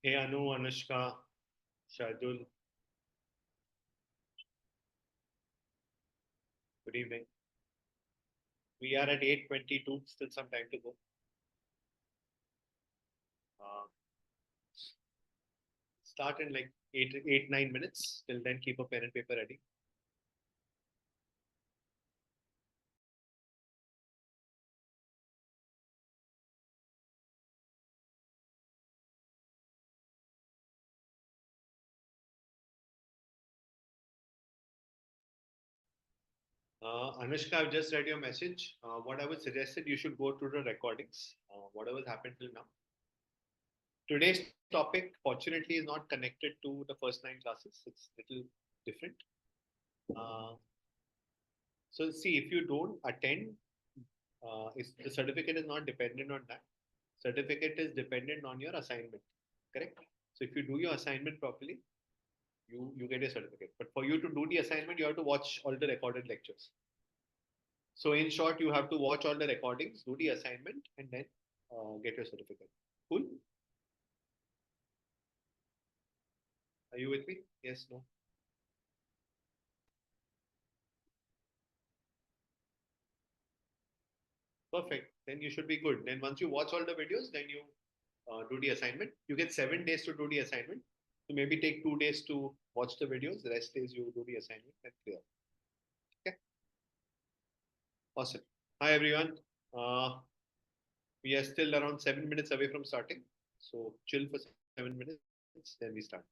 Hey Anu, Anushka, Shardul, good evening. We are at 8:22, still some time to go. Uh, Start in like 9 minutes. Till then, keep a pen and paper ready. Anushka, I've just read your message. What I would suggest is you should go through the recordings, whatever's happened till now. Today's topic, fortunately, is not connected to the first 9 classes. It's a little different. Uh, so, see, if you don't attend, the certificate is not dependent on that. Certificate is dependent on your assignment, correct? So if you do your assignment properly, you get a certificate. But for you to do the assignment, you have to watch all the recorded lectures. So in short, you have to watch all the recordings, do the assignment, and then get your certificate. Cool? Are you with me? Yes, no? Perfect. Then you should be good. Then once you watch all the videos, then you do the assignment. You get 7 days to do the assignment. So maybe take 2 days to watch the videos. The rest days you do the assignment and clear. Okay. Awesome. Hi everyone. Uh, we are still around 7 minutes away from starting. So chill for 7 minutes, then we start.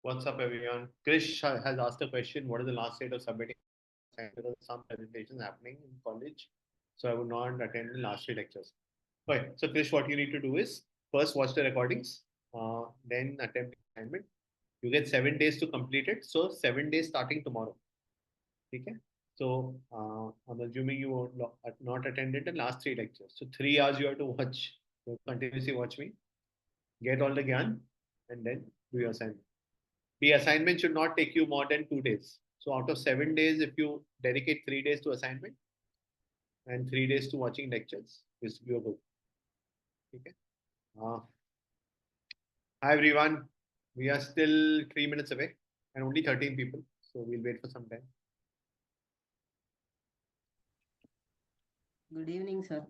What's up, everyone? Krish has asked a question. What is the last date of submitting assignment? Because some presentations happening in college, so I would not attend the last 3 lectures. Okay, so Krish, what you need to do is first watch the recordings, then attempt the assignment. You get 7 days to complete it. So 7 days starting tomorrow. Okay. So I'm assuming you won't not attended the last 3 lectures. So 3 hours you have to watch. You continuously watch me, get all the gyan, and then do your assignment. The assignment should not take you more than 2 days. So out of 7 days, if you dedicate 3 days to assignment and 3 days to watching lectures, you're good. Okay. Hi everyone. We are still 3 minutes away and only 13 people. So we'll wait for some time. Good evening, sir.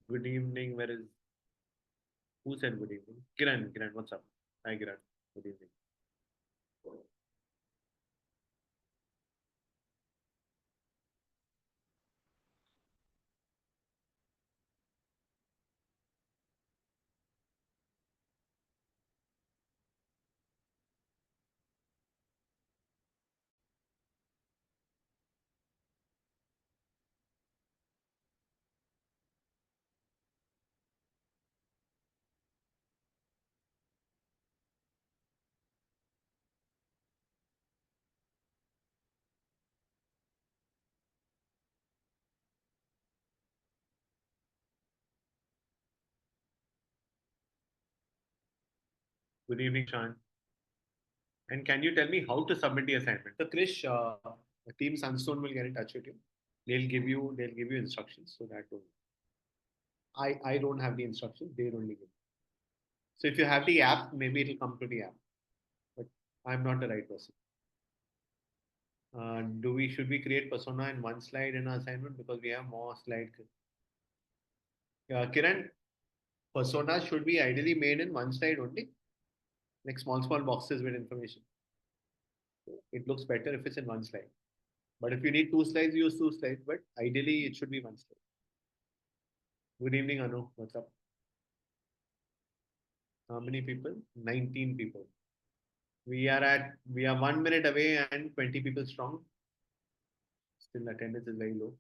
Good evening. Who said good evening? Kiran, what's up? Hi Kiran. Good evening. Good evening, Sean. And can you tell me how to submit the assignment? So Krish, Team Sunstone will get in touch with you. They'll give you instructions so that I don't have the instructions. They'll only give. So if you have the app, maybe it'll come to the app. But I'm not the right person. Should we create persona in one slide in our assignment because we have more slides? Kiran, persona should be ideally made in one slide only, like small boxes with information. It looks better if it's in one slide. But if you need 2 slides, use 2 slides. But ideally, it should be one slide. Good evening, Anu. What's up? How many people? 19 people. We are 1 minute away and 20 people strong. Still attendance is very low.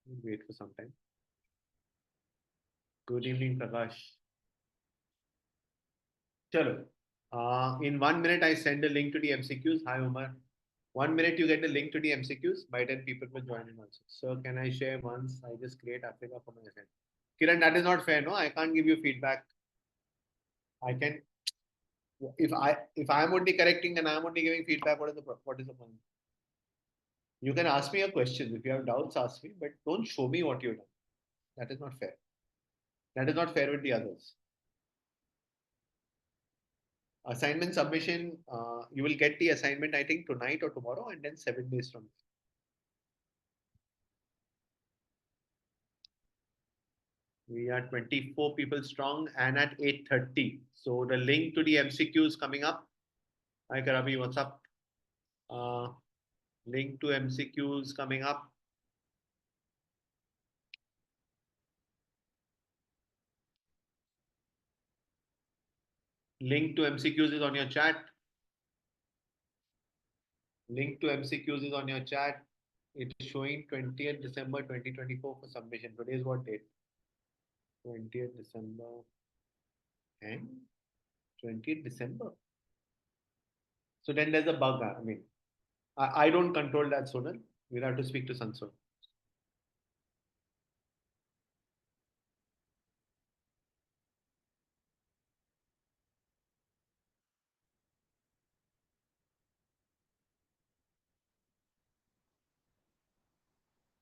We'll wait for some time. Good evening, Prakash. Chalo. In 1 minute, I send a link to the MCQs. Hi, Umar. 1 minute, you get the link to the MCQs. By then, people will join in also. So, can I share once? I just create Africa for my assignment. Kiran, that is not fair. No, I can't give you feedback. I can. If I'm only correcting and I'm only giving feedback, what is the point? You can ask me a question. If you have doubts, ask me, but don't show me what you've done. That is not fair. That is not fair with the others. Assignment submission, you will get the assignment, I think, tonight or tomorrow, and then 7 days from now. We are 24 people strong and at 8:30. So the link to the MCQ is coming up. Hi Karabi, what's up? Link to MCQs coming up. Link to MCQs is on your chat. Link to MCQs is on your chat. It is showing 20th December 2024 for submission. Today is what date? 20th December and 20th December. So then there's a bug. I mean, I don't control that, Sonal. We'll have to speak to Sanson.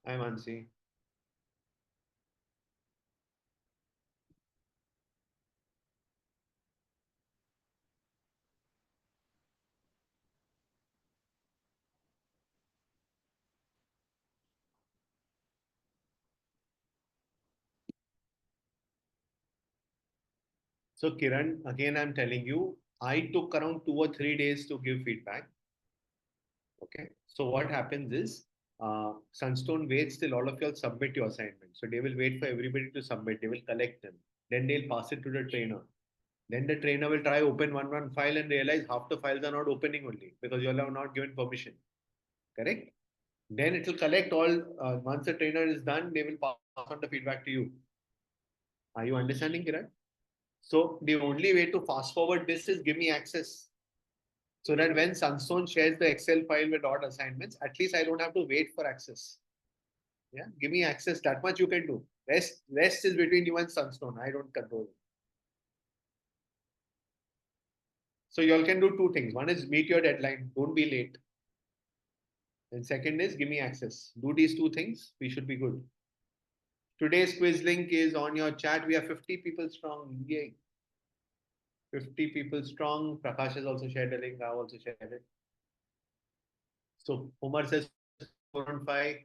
I'm Ansi. So Kiran, again, I'm telling you, I took around 2 or 3 days to give feedback. Okay. So what happens is, Sunstone waits till all of you all submit your assignment. So they will wait for everybody to submit. They will collect them. Then they'll pass it to the trainer. Then the trainer will try open one file and realize half the files are not opening only because you all have not given permission. Correct? Then it will collect all. Once the trainer is done, they will pass on the feedback to you. Are you understanding, Kiran? So the only way to fast forward this is give me access. So that when Sunstone shares the Excel file with odd assignments, at least I don't have to wait for access. Yeah, give me access. That much you can do. Rest is between you and Sunstone. I don't control it. So you all can do two things. One is meet your deadline. Don't be late. And second is give me access. Do these two things. We should be good. Today's quiz link is on your chat. We are 50 people strong. Yay. 50 people strong. Prakash has also shared a link. I also shared it. So Umar says 4 on 5.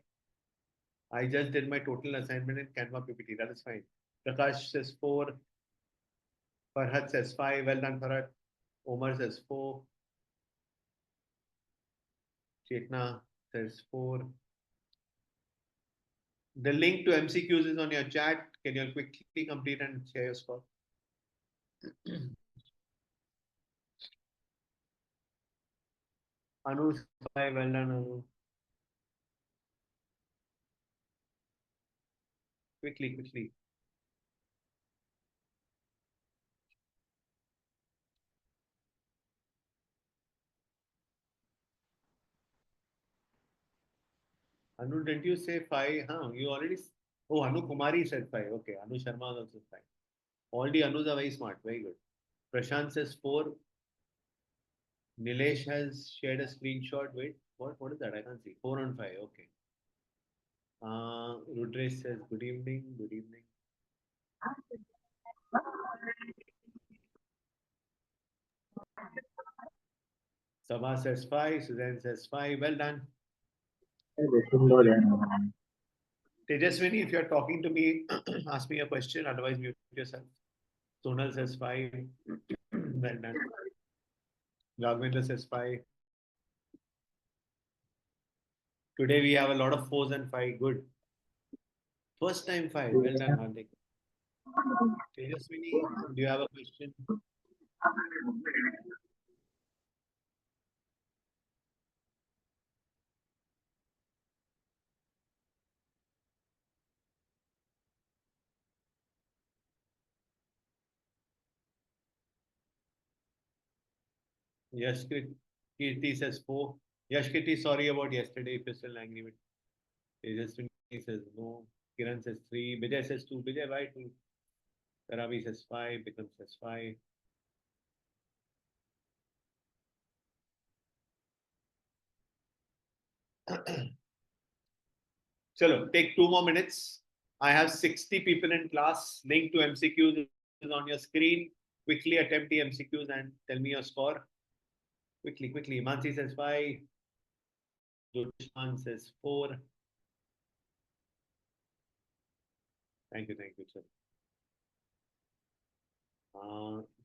I just did my total assignment in Canva PPT. That is fine. Prakash says 4. Farhad says 5. Well done, Farhad. Omar says 4. Chetna says 4. The link to MCQs is on your chat. Can you quickly complete and share your score? Anu, 5. Well done, Anu. Quickly. Anu, didn't you say 5? Huh? You already. Oh, Anu Kumari said 5. Okay. Anu Sharma also 5. All the Anus are very smart. Very good. Prashant says 4. Nilesh has shared a screenshot. Wait, what is that? I can't see. 4 on 5. Okay. Rudresh says good evening. Good evening. Sabha says 5. Suzanne says 5. Well done. Tejaswini, if you're talking to me, ask me a question. Otherwise, mute yourself. Sonal says 5. Well done. Raghavendra says 5. Today we have a lot of 4s and 5. Good. First time 5. Well done, Hardik. Tejaswini, do you have a question? Yash Kirti says 4. Yash Kirti, sorry about yesterday if you're still angry with Tejaswini says no. Kiran says 3. Vijay says 2. Vijay, why 2? Karavi says 5. Bikram says 5. Chalo, take 2 more minutes. I have 60 people in class. Link to MCQs is on your screen. Quickly attempt the MCQs and tell me your score. Quickly. Mansi says 5. Dushman says 4. Thank you, sir.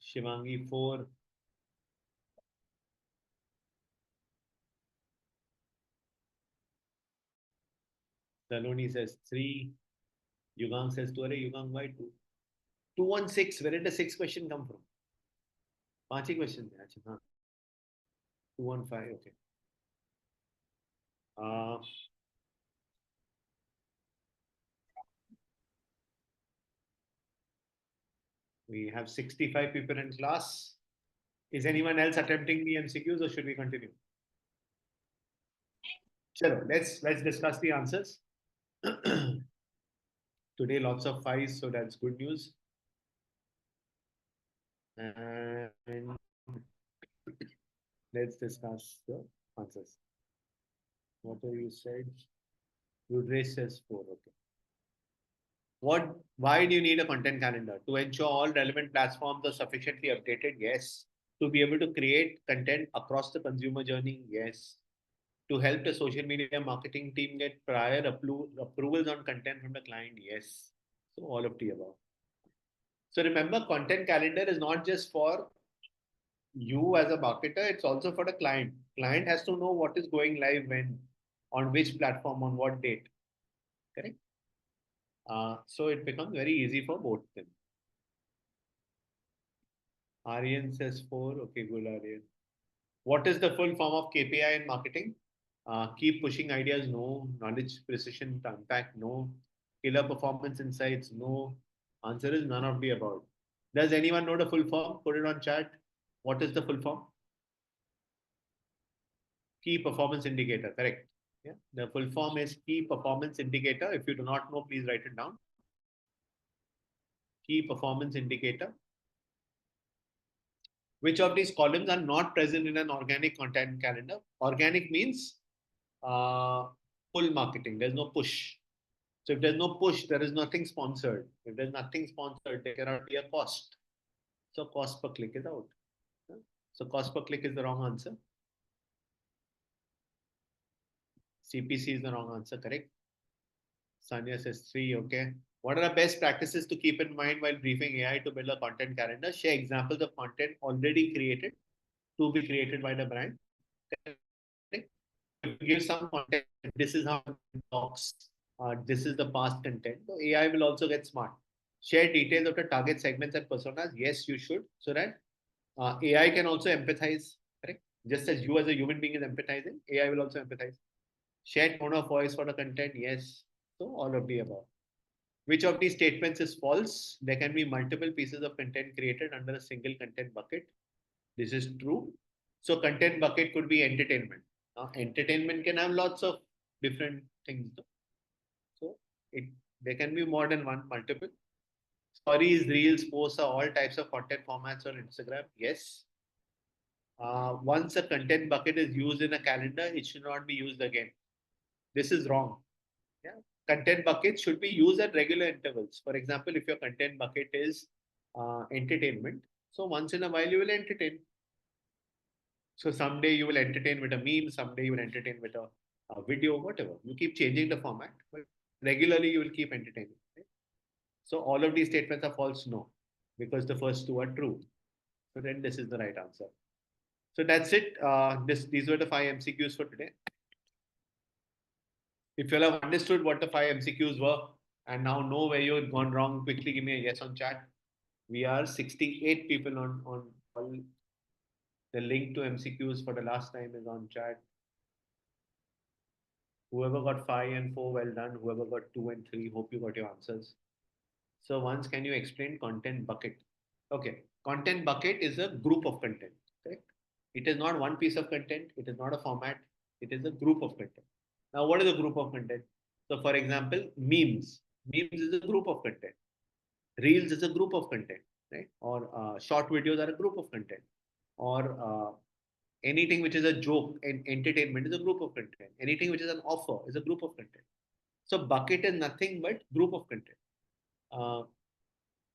Shivangi 4. Saloni says 3. Yugang says 2. Yugang, why 2? 216. Where did the 6 question come from? 5 questions. 215. Okay. Uh, we have 65 people in class. Is anyone else attempting the MCQs or should we continue? Chalo, let's discuss the answers. Today, lots of 5s, so that's good news. And let's discuss the answers. What have you said? Rudresh says 4. Okay. Why do you need a content calendar? To ensure all relevant platforms are sufficiently updated? Yes. To be able to create content across the consumer journey? Yes. To help the social media marketing team get prior approvals on content from the client? Yes. So all of the above. So remember, content calendar is not just for you as a marketer, it's also for the client. Client has to know what is going live when, on which platform, on what date. Correct? So it becomes very easy for both them. Aryan says 4. Okay, good, Aryan. What is the full form of KPI in marketing? Keep pushing ideas, no. Knowledge precision to impact, no. Killer performance insights, no. Answer is none of the above. Does anyone know the full form? Put it on chat. What is the full form? Key performance indicator, correct. Yeah. The full form is key performance indicator. If you do not know, please write it down. Key performance indicator. Which of these columns are not present in an organic content calendar? Organic means pull marketing. There's no push. So if there's no push, there is nothing sponsored. If there's nothing sponsored, there cannot be a cost. So cost per click is out. So cost per click is the wrong answer. CPC is the wrong answer, correct? Sanya says 3, okay. What are the best practices to keep in mind while briefing AI to build a content calendar? Share examples of content already created to be created by the brand. So if you give some content, this is how it talks, this is the past content. So AI will also get smart. Share details of the target segments and personas. Yes, you should, so that AI can also empathize, correct? Just as you as a human being is empathizing, AI will also empathize. Share tone of voice for the content. Yes. So all of the above. Which of these statements is false? There can be multiple pieces of content created under a single content bucket. This is true. So content bucket could be entertainment. Now, entertainment can have lots of different things. So it there can be more than one, multiple. Stories, reels, posts are all types of content formats on Instagram. Yes. Once a content bucket is used in a calendar, it should not be used again. This is wrong. Yeah. Content buckets should be used at regular intervals. For example, if your content bucket is entertainment, so once in a while you will entertain. So someday you will entertain with a meme, someday you will entertain with a video, whatever. You keep changing the format, but regularly you will keep entertaining. Right? So all of these statements are false, no, because the first two are true. So then this is the right answer. So that's it. These were the 5 MCQs for today. If you all have understood what the 5 MCQs were and now know where you had gone wrong, quickly give me a yes on chat. We are 68 people on call. The link to MCQs for the last time is on chat. Whoever got 5 and 4, well done. Whoever got 2 and 3, hope you got your answers. So once, can you explain content bucket? Okay, content bucket is a group of content, correct? It is not one piece of content. It is not a format. It is a group of content. Now, what is a group of content? So, for example, memes. Memes is a group of content. Reels is a group of content, right? Or short videos are a group of content. Or anything which is a joke and entertainment is a group of content. Anything which is an offer is a group of content. So bucket is nothing but group of content. Uh,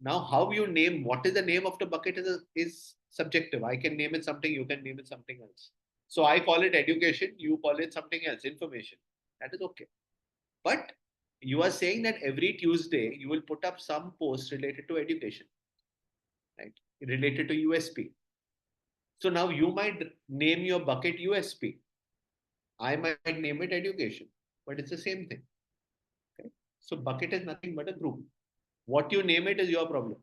now, how you name what is the name of the bucket is subjective. I can name it something, you can name it something else. So I call it education, you call it something else, information. That is okay. But you are saying that every Tuesday you will put up some post related to education, right? Related to USP. So now you might name your bucket USP. I might name it education, but it's the same thing. Okay? So bucket is nothing but a group. What you name it is your problem.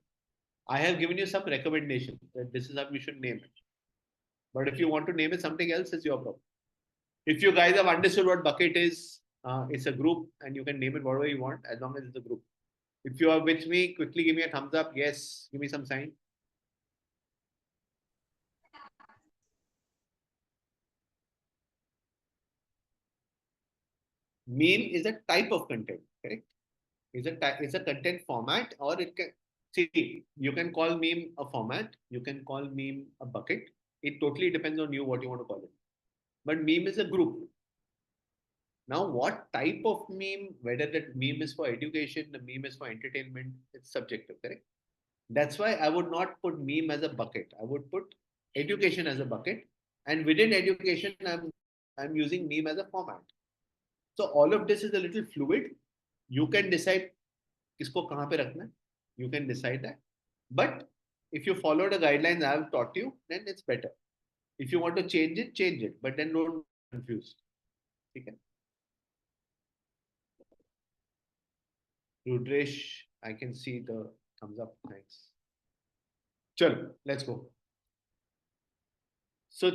I have given you some recommendations that this is how you should name it. But if you want to name it something else, it's your problem. If you guys have understood what bucket is, it's a group and you can name it whatever you want as long as it's a group. If you are with me, quickly give me a thumbs up. Yes, give me some sign. Meme is a type of content, correct? Is a content format, or it can see, you can call meme a format, you can call meme a bucket. It totally depends on you what you want to call it. But meme is a group. Now, what type of meme, whether that meme is for education, the meme is for entertainment, it's subjective, correct? That's why I would not put meme as a bucket. I would put education as a bucket. And within education, I'm using meme as a format. So all of this is a little fluid. You can decide किसको कहाँ पे रखना है. You can decide that. But if you follow the guidelines I have taught you, then it's better. If you want to change it, change it. But then don't confuse. Okay? Rudresh, I can see the thumbs up. Thanks. Chalo, let's go. So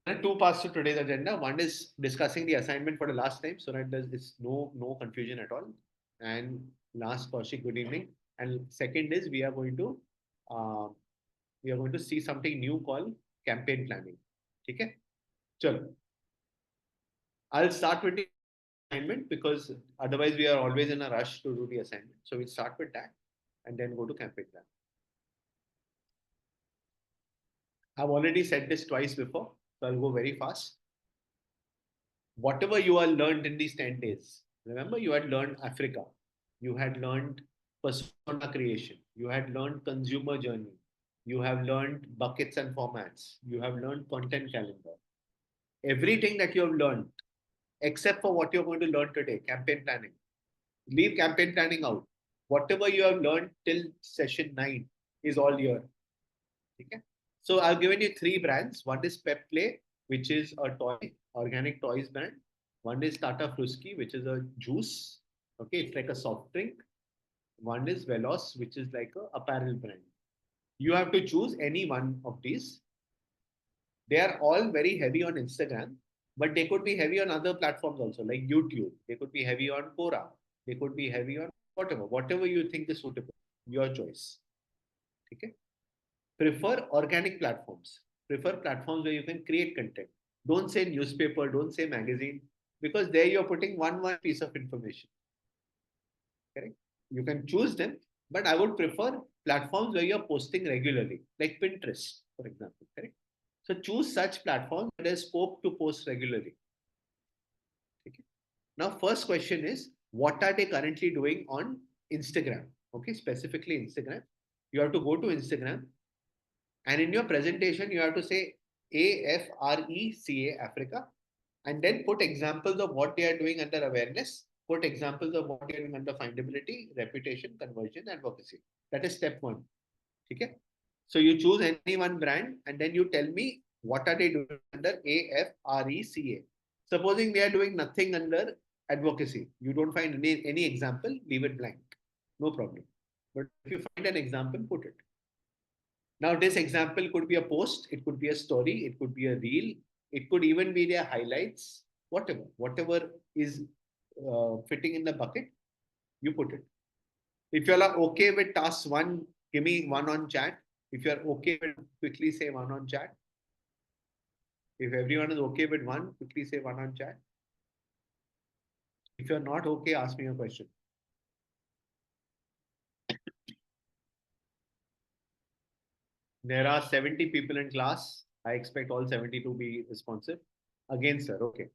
there are two parts to today's agenda. One is discussing the assignment for the last time, so that there's no confusion at all. And last, Kaushik, good evening. And second is uh, we are going to see something new called campaign planning. Okay? Chalo. I'll start with the assignment because otherwise we are always in a rush to do the assignment. So we'll start with that and then go to campaign plan. I've already said this twice before, so I'll go very fast. Whatever you are learned in these 10 days, remember you had learned Africa, you had learned persona creation, you had learned consumer journey, you have learned buckets and formats, you have learned content calendar. Everything that you have learned, except for what you're going to learn today, campaign planning. Leave campaign planning out. Whatever you have learned till session 9 is all here. Okay? So I've given you 3 brands. One is Pep Play, which is a toy, organic toys brand. One is Tata Fruski, which is a juice. Okay, it's like a soft drink. One is Velos, which is like a apparel brand. You have to choose any one of these. They are all very heavy on Instagram, but they could be heavy on other platforms also, like YouTube. They could be heavy on Quora. They could be heavy on whatever you think is suitable. Your choice. Okay. Prefer organic platforms. Prefer platforms where you can create content. Don't say newspaper, don't say magazine, because there you're putting one piece of information. Correct? You can choose them, but I would prefer platforms where you're posting regularly, like Pinterest, for example. Correct? So choose such platforms where there's scope to post regularly. Okay? Now, first question is, what are they currently doing on Instagram? Okay, specifically Instagram. You have to go to Instagram, and in your presentation, you have to say AFRECA, Africa, and then put examples of what they are doing under awareness, put examples of what they are doing under findability, reputation, conversion, advocacy. That is step 1. Okay? So you choose any one brand and then you tell me what are they doing under AFRECA. Supposing they are doing nothing under advocacy, you don't find any example, leave it blank. No problem. But if you find an example, put it. Now, this example could be a post, it could be a story, it could be a reel, it could even be their highlights, whatever is fitting in the bucket, you put it. If you are okay with task 1, give me 1 on chat. If you are okay with quickly say 1 on chat. If everyone is okay with 1, quickly say 1 on chat. If you're not okay, ask me a question. There are 70 people in class. I expect all 70 to be responsive. Again, sir, okay.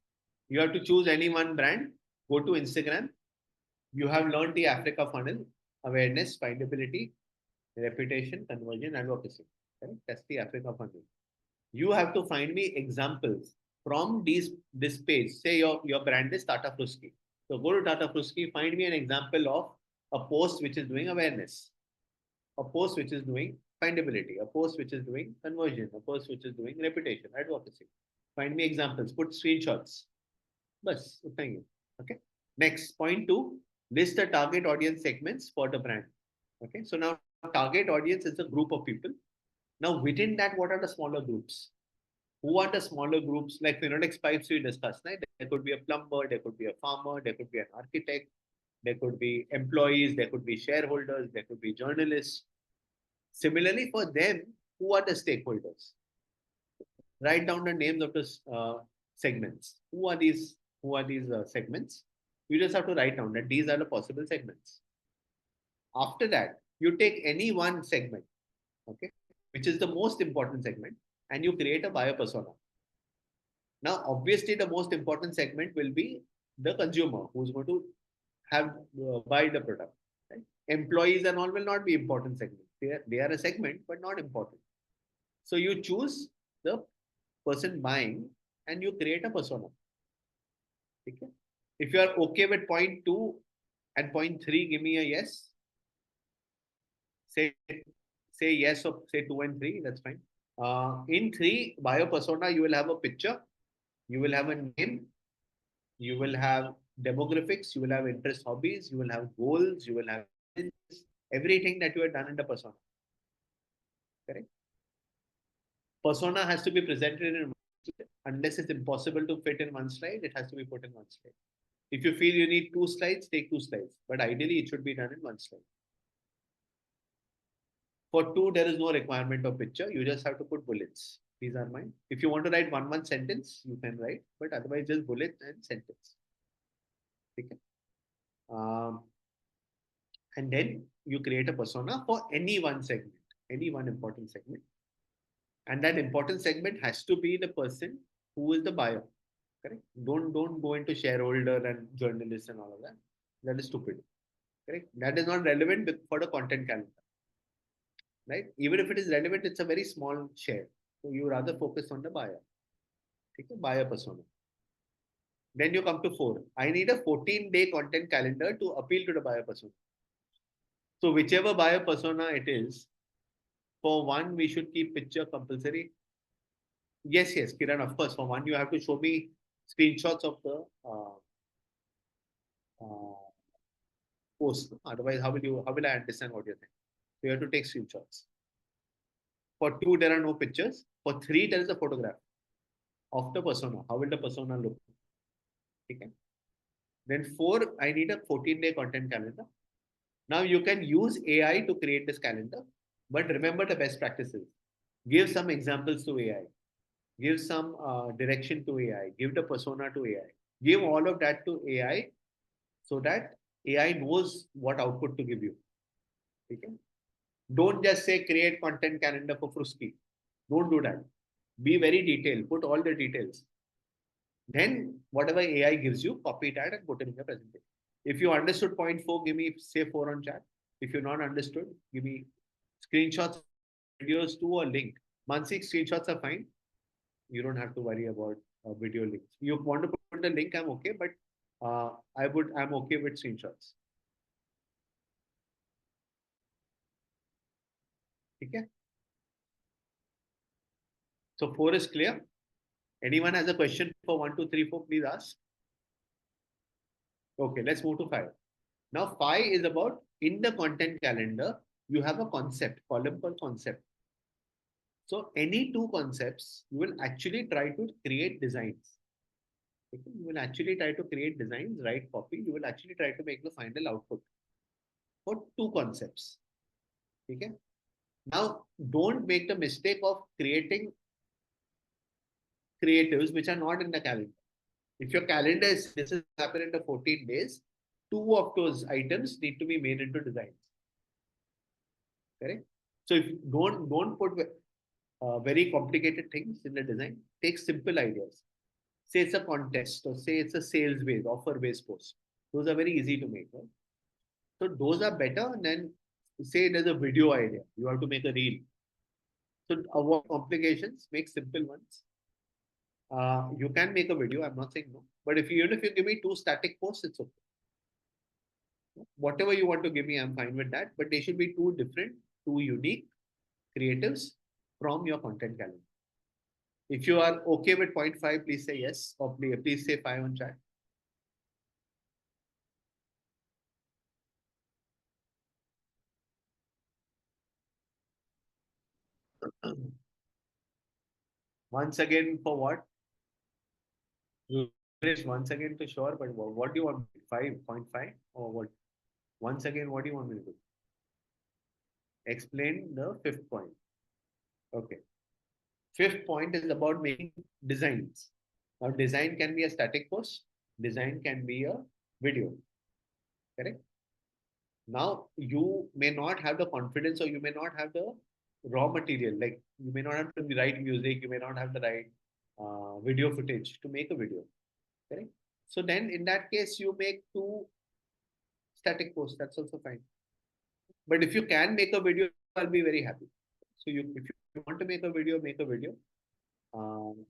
You have to choose any one brand. Go to Instagram. You have learned the Africa funnel, awareness, findability, reputation, conversion, advocacy. Correct? That's the Africa funnel. You have to find me examples from this page. Say your brand is Tata Fruski. So go to Tata Fruski, find me an example of a post which is doing awareness, a post which is doing findability, a post which is doing conversion, a post which is doing reputation, advocacy. Find me examples, put screenshots. Bas, okay. Next, point 2, list the target audience segments for the brand. Okay, so now target audience is a group of people. Now within that, what are the smaller groups? Who are the smaller groups? Like Phenolics pipes we discussed, right? There could be a plumber, there could be a farmer, there could be an architect, there could be employees, there could be shareholders, there could be journalists. Similarly, for them, who are the stakeholders? Write down the names of the segments. Who are these segments? You just have to write down that these are the possible segments. After that, you take any one segment, okay, which is the most important segment, and you create a buyer persona. Now, obviously, the most important segment will be the consumer who's going to have buy the product. Right? Employees and all will not be important segment. They are a segment, but not important. So you choose the person buying and you create a persona. Okay? If you are okay with point 2 and point 3, give me a yes. Say yes or say 2 and 3. That's fine. In 3, bio persona, you will have a picture, you will have a name, you will have demographics, you will have interest, hobbies, you will have goals, you will have everything that you have done in the persona. Correct? Persona has to be presented in unless it's impossible to fit in one slide, it has to be put in one slide. If you feel you need 2 slides, take 2 slides. But ideally, it should be done in one slide. For 2, there is no requirement of picture. You just have to put bullets. These are mine. If you want to write one sentence, you can write. But otherwise, just bullet and sentence. Okay. And then you create a persona for any one segment, any one important segment. And that important segment has to be the person who is the buyer. Correct? Don't go into shareholder and journalist and all of that. That is stupid. Correct? That is not relevant for the content calendar. Right? Even if it is relevant, it's a very small share. So you rather focus on the buyer. Okay? Buyer persona. Then you come to 4. I need a 14-day content calendar to appeal to the buyer persona. So whichever buyer persona it is, for one, we should keep picture compulsory. Yes, yes, Kiran, of course. For one, you have to show me screenshots of the uh, post. Otherwise, how will I understand what you're saying? So you have to take screenshots. For 2, there are no pictures. For 3, there is a photograph of the persona. How will the persona look? Okay. Then 4, I need a 14-day content calendar. Now you can use AI to create this calendar, but remember the best practices. Give some examples to AI. Give some direction to AI. Give the persona to AI. Give all of that to AI so that AI knows what output to give you. Okay? Don't just say create content calendar for Fruski. Don't do that. Be very detailed. Put all the details. Then whatever AI gives you, copy that and put it in your presentation. If you understood point 4, give me say 4 on chat. If you're not understood, give me screenshots, videos to a link. Mansi, screenshots are fine. You don't have to worry about video links. You want to put the link, I'm okay, but I'm okay with screenshots. Okay. So 4 is clear. Anyone has a question for 1, 2, 3, 4? Please ask. Okay, let's move to 5. Now 5 is about in the content calendar, you have a concept, column called concept. So any 2 concepts, you will actually try to create designs. Okay? You will actually try to create designs, write copy. You will actually try to make the final output for 2 concepts. Okay? Now, don't make the mistake of creating creatives which are not in the calendar. If your calendar is this is happen in the 14 days, 2 of those items need to be made into designs. Correct? So if don't put very complicated things in the design, take simple ideas. Say it's a contest or say it's a sales based, offer based post. Those are very easy to make. Right? So those are better than say there's a video idea. You have to make a reel. So avoid complications, make simple ones. You can make a video. I'm not saying no, but even if you give me 2 static posts, it's okay. Whatever you want to give me, I'm fine with that. But they should be 2 different, 2 unique creatives from your content calendar. If you are okay with 0.5, please say yes, or please say 5 on chat. Once again, for what? Once again to sure, but what do you want? 5.5 or what? Once again, what do you want me to do? Explain the 5th point. Okay. 5th point is about making designs. Now, design can be a static post. Design can be a video. Correct? Now, you may not have the confidence or you may not have the raw material. Like you may not have the right music. You may not have the right video footage to make a video. Correct? So then in that case, you make 2 static posts. That's also fine. But if you can make a video, I'll be very happy. So if you want to make a video, make a video. Um,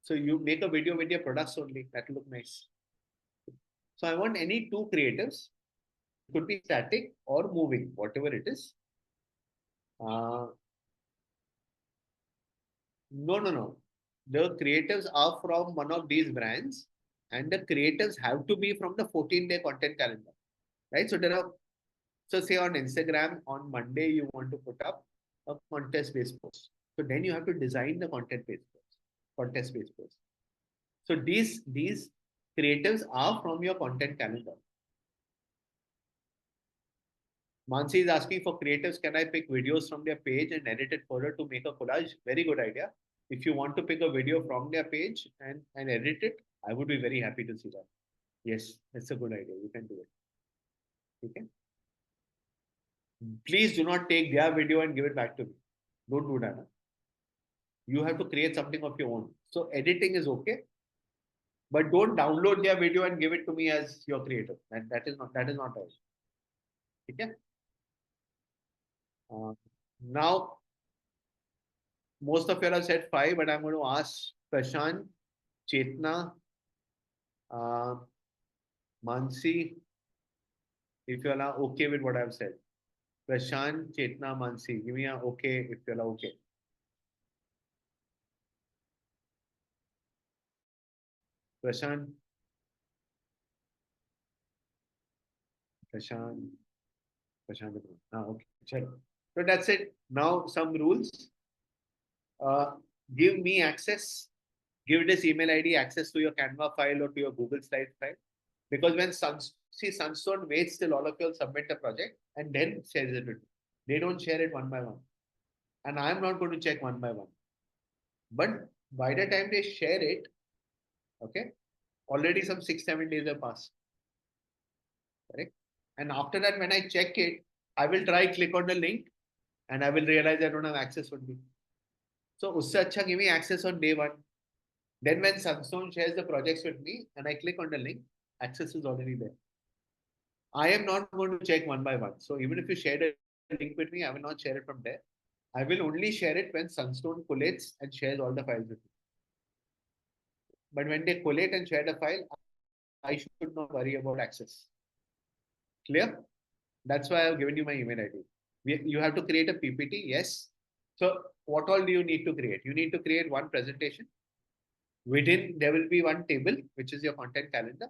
so you make a video with your products only. That will look nice. So I want any 2 creatives. It could be static or moving, whatever it is. Uh, no. The creatives are from one of these brands, and the creatives have to be from the 14-day content calendar, right? So say on Instagram on Monday you want to put up a contest-based post. So then you have to design the content-based post, contest-based post. So these creatives are from your content calendar. Mansi is asking for creatives. Can I pick videos from their page and edit it further to make a collage? Very good idea. If you want to pick a video from their page and edit it, I would be very happy to see that. Yes, it's a good idea. You can do it. Okay. Please do not take their video and give it back to me. Don't do that. Huh? You have to create something of your own. So editing is okay, but don't download their video and give it to me as your creator. That is not right. Okay. Now most of you have said five, but I'm going to ask Prashant, Chetna, uh, Mansi, if you all are okay with what I've said. Prashant, Chetna, Mansi, give me a okay if you all are okay. Prashant, Prashant, Prashant. Okay. Chalo. So that's it. Now some rules. Uh, give me access. Give this email ID access to your Canva file or to your Google Slides file. Because when Sunstone waits till all of you submit the project and then shares it with me. They don't share it one by one. And I'm not going to check one by one. But by the time they share it, okay, already some 6-7 days have passed. Correct? And after that, when I check it, I will try click on the link and I will realize I don't have access only. So usse acha give me access on day one. Then when Sunstone shares the projects with me and I click on the link, access is already there. I am not going to check one by one. So even if you share the link with me, I will not share it from there. I will only share it when Sunstone collates and shares all the files with me. But when they collate and share the file, I should not worry about access. Clear? That's why I've given you my email ID. You have to create a PPT. Yes. So what all do you need to create? You need to create one presentation. Within there will be one table, which is your content calendar.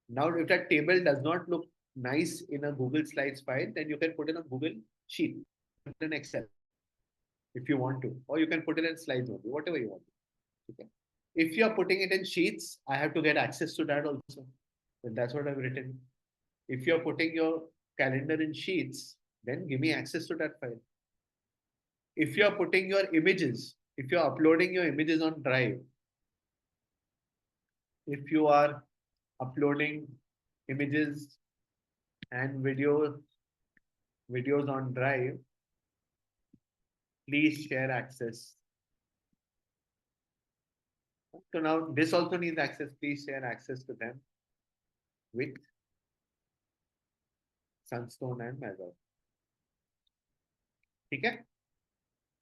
Now, if that table does not look nice in a Google Slides file, then you can put it on Google Sheet, put in Excel if you want to, or you can put it in slides only, whatever you want. Okay. If you are putting it in sheets, I have to get access to that also. And that's what I've written. If you're putting your calendar in sheets, then give me access to that file. If you're putting your images, if you're uploading your images on Drive, if you are uploading images and videos on Drive, please share access. So now this also needs access. Please share access to them with Sunstone and Mazar. Okay?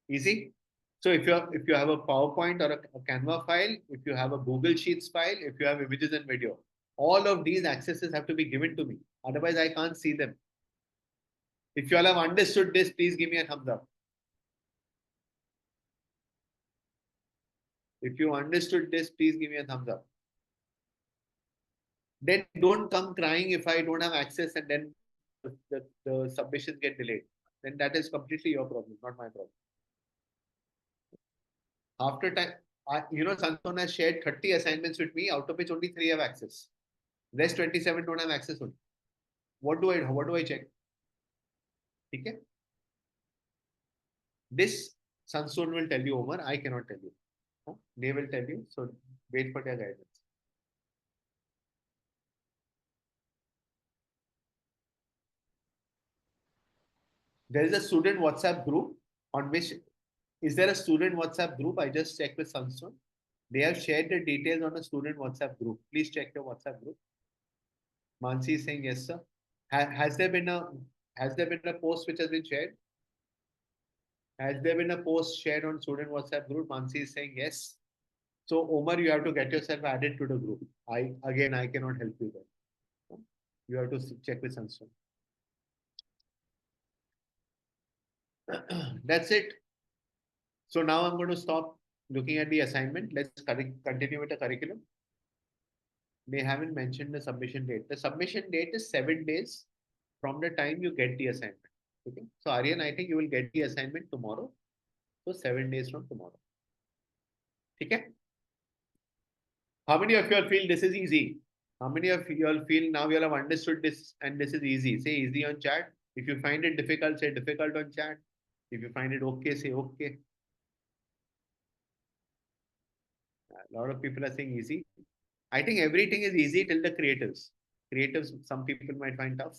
Easy. So if you have a PowerPoint or a Canva file, if you have a Google Sheets file, if you have images and video, all of these accesses have to be given to me. Otherwise, I can't see them. If you all have understood this, please give me a thumbs up. If you understood this, please give me a thumbs up. Then don't come crying if I don't have access and then the submissions get delayed. Then that is completely your problem, not my problem. After time, Santon has shared 30 assignments with me, out of which only 3 have access. Rest 27 don't have access only. What do I check? Okay? This Sunstone will tell you, Omar. I cannot tell you. They will tell you. So wait for their guidance. There is a student WhatsApp group on which is there a student WhatsApp group? I just checked with Sunstone. They have shared the details on a student WhatsApp group. Please check your WhatsApp group. Mansi is saying yes, sir. Has there been a post which has been shared? Has there been a post shared on student WhatsApp group? Mansi is saying yes. So Omar, you have to get yourself added to the group. I cannot help you there. You have to check with Sunstone. That's it. So now I'm going to stop looking at the assignment. Let's continue with the curriculum. They haven't mentioned the submission date. The submission date is 7 days from the time you get the assignment. Okay. So Aryan, I think you will get the assignment tomorrow. So 7 days from tomorrow. Okay. How many of you all feel this is easy? How many of you all feel now you all have understood this and this is easy? Say easy on chat. If you find it difficult, say difficult on chat. If you find it okay, say okay. A lot of people are saying easy. I think everything is easy till the creatives. Creatives, some people might find tough,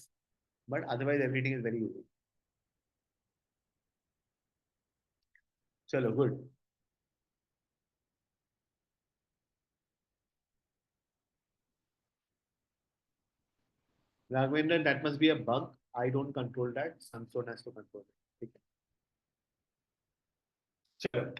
but otherwise everything is very easy. Chalo, good. Raghavendra, that must be a bug. I don't control that. Samsung has to control it. Okay. Chalo.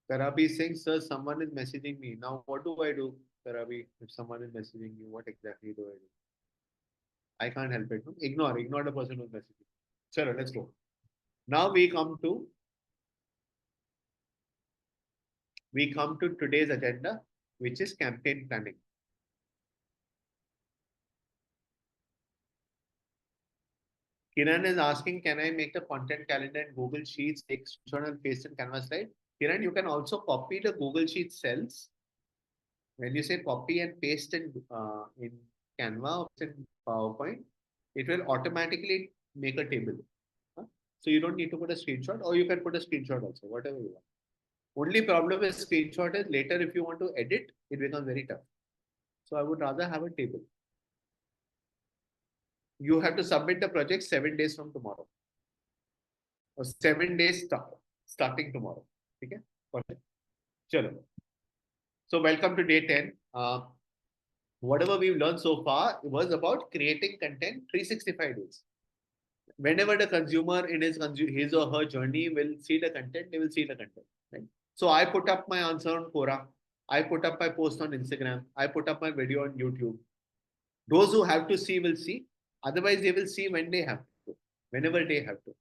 Karabi is saying, sir, someone is messaging me. Now, what do I do, Karabi? If someone is messaging you, what exactly do I do? I can't help it. No? Ignore the person who's messaging. Chalo, let's go. Now we come to today's agenda, which is campaign planning. Kiran is asking, can I make the content calendar in Google Sheets, take screenshot and paste in Canvas slide? Kiran, you can also copy the Google Sheet cells. When you say copy and paste in Canva or in PowerPoint, it will automatically make a table. Huh? So you don't need to put a screenshot, or you can put a screenshot also, whatever you want. Only problem with screenshot is later if you want to edit, it becomes very tough. So I would rather have a table. You have to submit the project 7 days from tomorrow, or 7 days starting tomorrow. Okay? Perfect. Chalo. So welcome to day 10. Whatever we've learned so far was about creating content 365 days. Whenever the consumer in his or her journey will see the content, they will see the content. Right? So I put up my answer on Quora. I put up my post on Instagram. I put up my video on YouTube. Those who have to see will see. Otherwise, they will see when they have to, whenever they have to.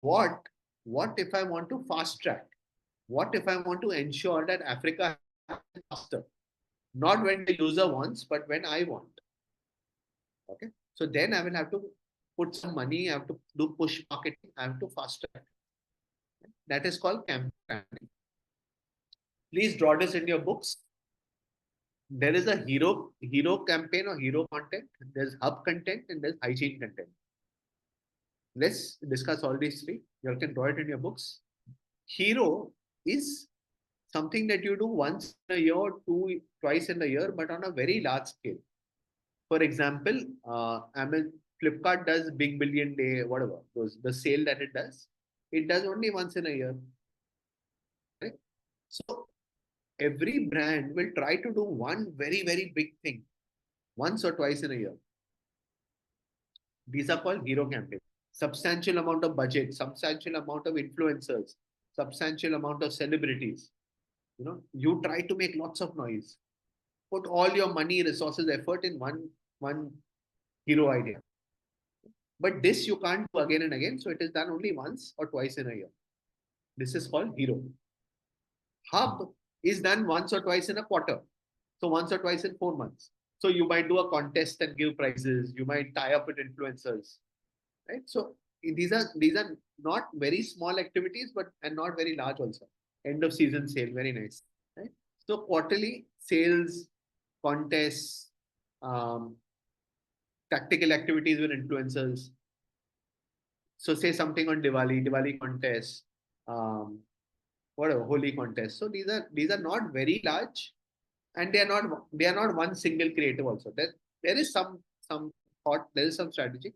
What? What if I want to fast track? What if I want to ensure that Africa is faster? Not when the user wants, but when I want. Okay. So then I will have to put some money. I have to do push marketing. I have to fast track. That is called campaign. Please draw this in your books. There is a hero campaign or hero content. There's hub content and there's hygiene content. Let's discuss all these three. You can draw it in your books. Hero is something that you do once in a year, twice in a year, but on a very large scale. For example, Flipkart does Big Billion Day, whatever, the sale that it does. It does only once in a year. Right? So every brand will try to do one very, very big thing once or twice in a year. These are called hero campaigns. Substantial amount of budget, substantial amount of influencers, substantial amount of celebrities. You try to make lots of noise. Put all your money, resources, effort in one hero idea. But this you can't do again and again. So it is done only once or twice in a year. This is called hero. Hub is done once or twice in a quarter. So once or twice in 4 months. So you might do a contest and give prizes. You might tie up with influencers. Right? So these are not very small activities, but and not very large also. End of season sale, very nice. Right? So quarterly sales, contests, tactical activities with influencers. So say something on Diwali contest, um, whatever, Holi contest. So these are not very large, and they are not one single creative also. There is some thought, there is some strategy,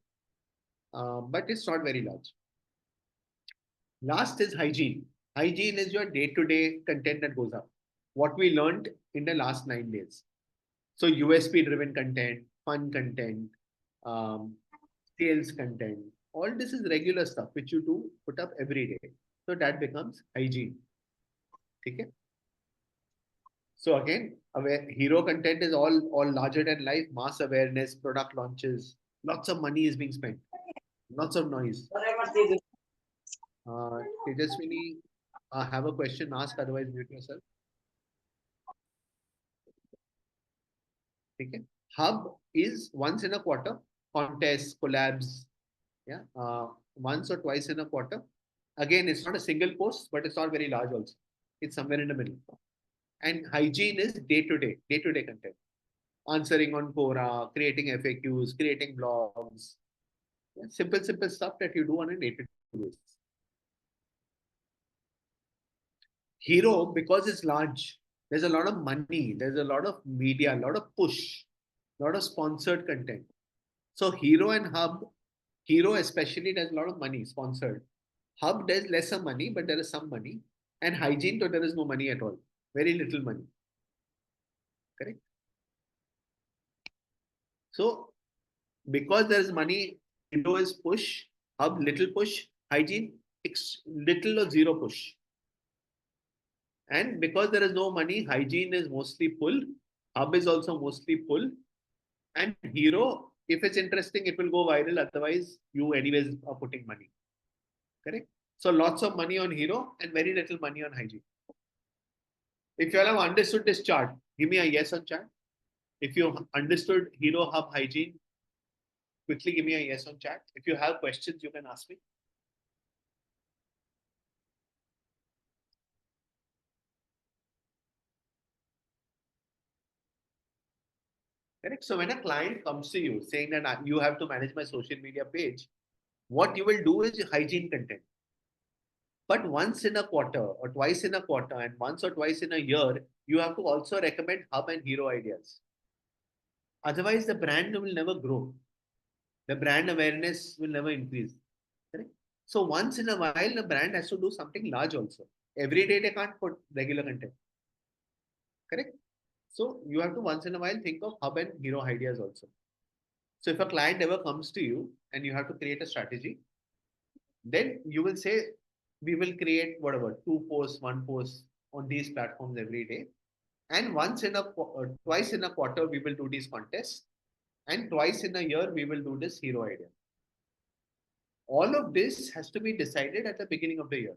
but it's not very large. Last is hygiene. Hygiene is your day-to-day content that goes up. What we learned in the last 9 days. So USP driven content, fun content, um, sales content. All this is regular stuff which you do put up every day. So that becomes hygiene. Okay. So again, hero content is all larger than life, mass awareness, product launches, lots of money is being spent, lots of noise. Tejaswini, have a question, ask, otherwise mute yourself. Okay. Hub is once in a quarter, contests, collabs, yeah, once or twice in a quarter. Again, it's not a single post, but it's not very large also. It's somewhere in the middle. And hygiene is day-to-day content. Answering on Quora, creating FAQs, creating blogs. Yeah, simple stuff that you do on a day-to-day basis. Hero, because it's large, there's a lot of money, there's a lot of media, a lot of push, a lot of sponsored content. So Hero and Hub, Hero especially does a lot of money sponsored. Hub does lesser money, but there is some money. And Hygiene, so there is no money at all. Very little money. Correct? So because there is money, Hero is push, Hub little push, Hygiene little or zero push. And because there is no money, Hygiene is mostly pull, Hub is also mostly pull, and Hero, if it's interesting, it will go viral. Otherwise, you anyways are putting money. Correct? So lots of money on Hero and very little money on Hygiene. If you all have understood this chart, give me a yes on chat. If you understood Hero, Hub, Hygiene, quickly give me a yes on chat. If you have questions, you can ask me. Correct. So when a client comes to you saying that you have to manage my social media page, what you will do is hygiene content. But once in a quarter or twice in a quarter and once or twice in a year, you have to also recommend hub and hero ideas. Otherwise, the brand will never grow. The brand awareness will never increase. Correct? So once in a while, the brand has to do something large also. Every day they can't put regular content. Correct? So you have to once in a while think of hub and hero ideas also. So if a client ever comes to you and you have to create a strategy, then you will say, we will create whatever, two posts, one post on these platforms every day. And twice in a quarter, we will do these contests. And twice in a year, we will do this hero idea. All of this has to be decided at the beginning of the year.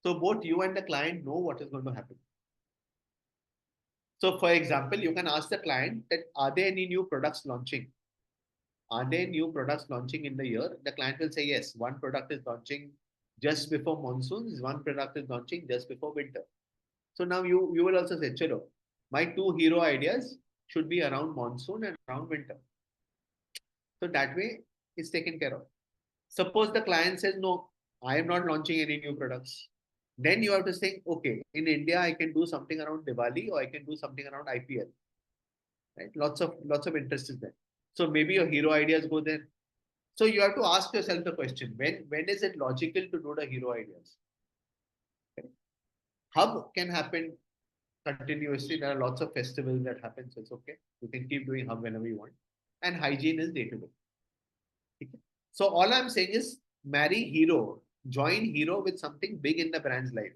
So both you and the client know what is going to happen. So for example, you can ask the client that, are there any new products launching? Are there new products launching in the year? The client will say, yes, one product is launching just before monsoons, one product is launching just before winter. So now you will also say, chalo, my two hero ideas should be around monsoon and around winter. So that way it's taken care of. Suppose the client says, no, I am not launching any new products. Then you have to think, okay, in India, I can do something around Diwali or I can do something around IPL. Right? Lots of interest is there. So maybe your hero ideas go there. So you have to ask yourself the question, when is it logical to do the hero ideas? Okay. Hub can happen continuously. There are lots of festivals that happen, so it's okay. You can keep doing hub whenever you want. And hygiene is day to day. Okay. So all I'm saying is marry hero, join hero with something big in the brand's life.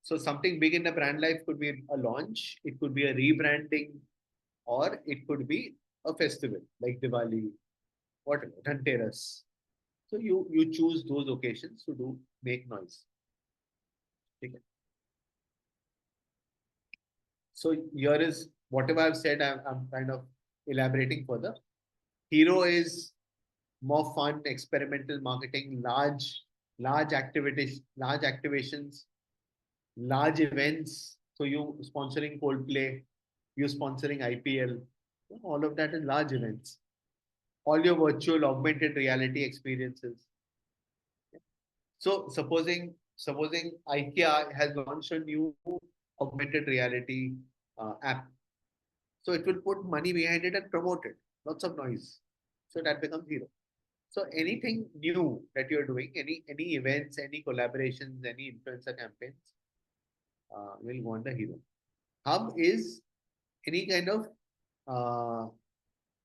So something big in the brand life could be a launch, it could be a rebranding, or it could be a festival like Diwali, whatever, Dhanteras. So you choose those occasions to do make noise. Okay. So here is whatever I've said. I'm kind of elaborating further. Hero is more fun, experimental marketing, large activities, large activations, large events. So you sponsoring Coldplay, you sponsoring IPL. All of that is large events. All your virtual augmented reality experiences. So supposing IKEA has launched a new augmented reality app. So it will put money behind it and promote it. Lots of noise. So that becomes hero. So anything new that you're doing, any events, any collaborations, any influencer campaigns, will want the hero. Hub is any kind of uh,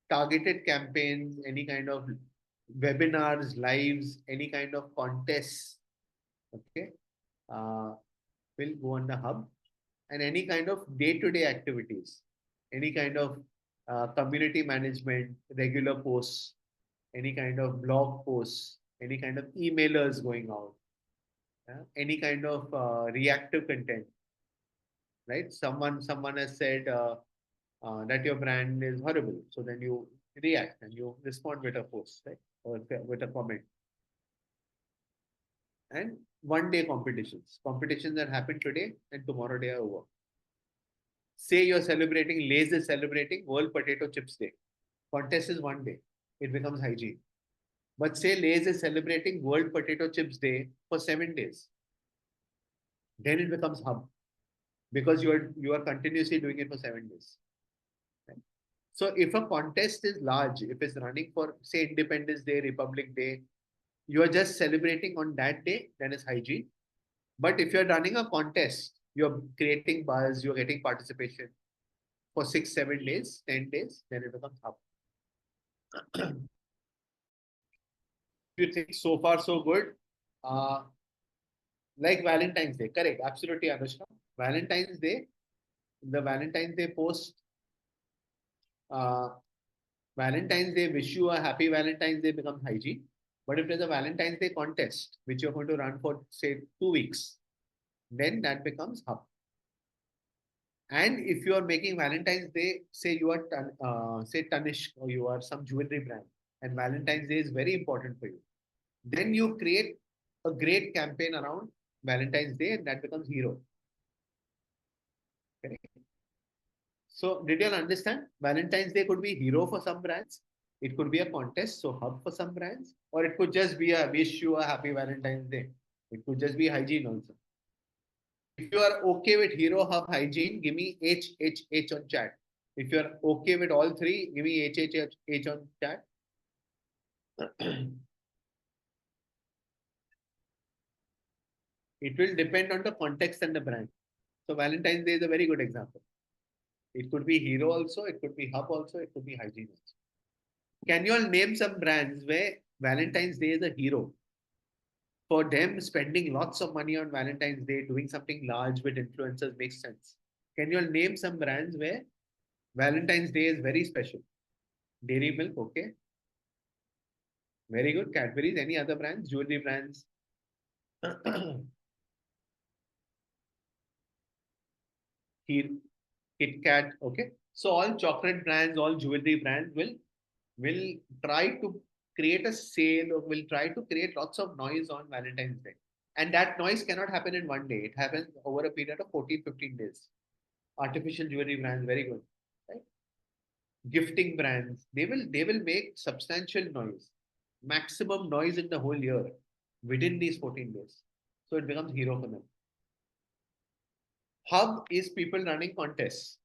targeted campaigns, any kind of webinars, lives, any kind of contests. Okay, uh, will go on the hub, and any kind of day-to-day activities, any kind of community management, regular posts, any kind of blog posts, any kind of emailers going out, any kind of reactive content, right? Someone has said that your brand is horrible, so then you react and you respond with a post, right, or with a comment. And one day competitions that happen today and tomorrow they are over. Say you're celebrating, Lay's is celebrating World Potato Chips Day. Contest is one day, it becomes hygiene. But say Lay's is celebrating World Potato Chips Day for 7 days. Then it becomes hub because you are continuously doing it for 7 days. Right? So if a contest is large, if it's running for say Independence Day, Republic Day, you are just celebrating on that day, then it's hygiene. But if you're running a contest, you're creating buzz, you're getting participation for 6, 7 days, 10 days, then it becomes hub. If you think so far so good, uh, like Valentine's Day, correct? Absolutely, Anushka. Valentine's Day, the Valentine's Day post, uh, Valentine's Day, wish you a happy Valentine's Day becomes hygiene. But if there's a Valentine's Day contest, which you're going to run for, say, 2 weeks, then that becomes hub. And if you are making Valentine's Day, say you are, say, Tanishq or you are some jewelry brand, and Valentine's Day is very important for you, then you create a great campaign around Valentine's Day, and that becomes hero. Correct? So, did you all understand? Valentine's Day could be hero for some brands. It could be a contest, so hub for some brands, or it could just be a wish you a happy Valentine's Day. It could just be hygiene also. If you are okay with hero, hub, hygiene, give me H on chat. If you are okay with all three, give me H on chat. It will depend on the context and the brand. So Valentine's Day is a very good example. It could be hero also, it could be hub also, it could be hygiene also. Can you all name some brands where Valentine's Day is a hero? For them, spending lots of money on Valentine's Day, doing something large with influencers makes sense. Can you all name some brands where Valentine's Day is very special? Dairy Milk, okay. Very good. Cadbury's, any other brands? Jewelry brands? Kit Kat, okay. So all chocolate brands, all jewelry brands will try to create a sale or will try to create lots of noise on Valentine's Day. And that noise cannot happen in one day. It happens over a period of 14, 15 days. Artificial jewelry brands, very good. Right? Gifting brands, they will make substantial noise, maximum noise in the whole year within these 14 days. So it becomes hero for them. Hub is people running contests.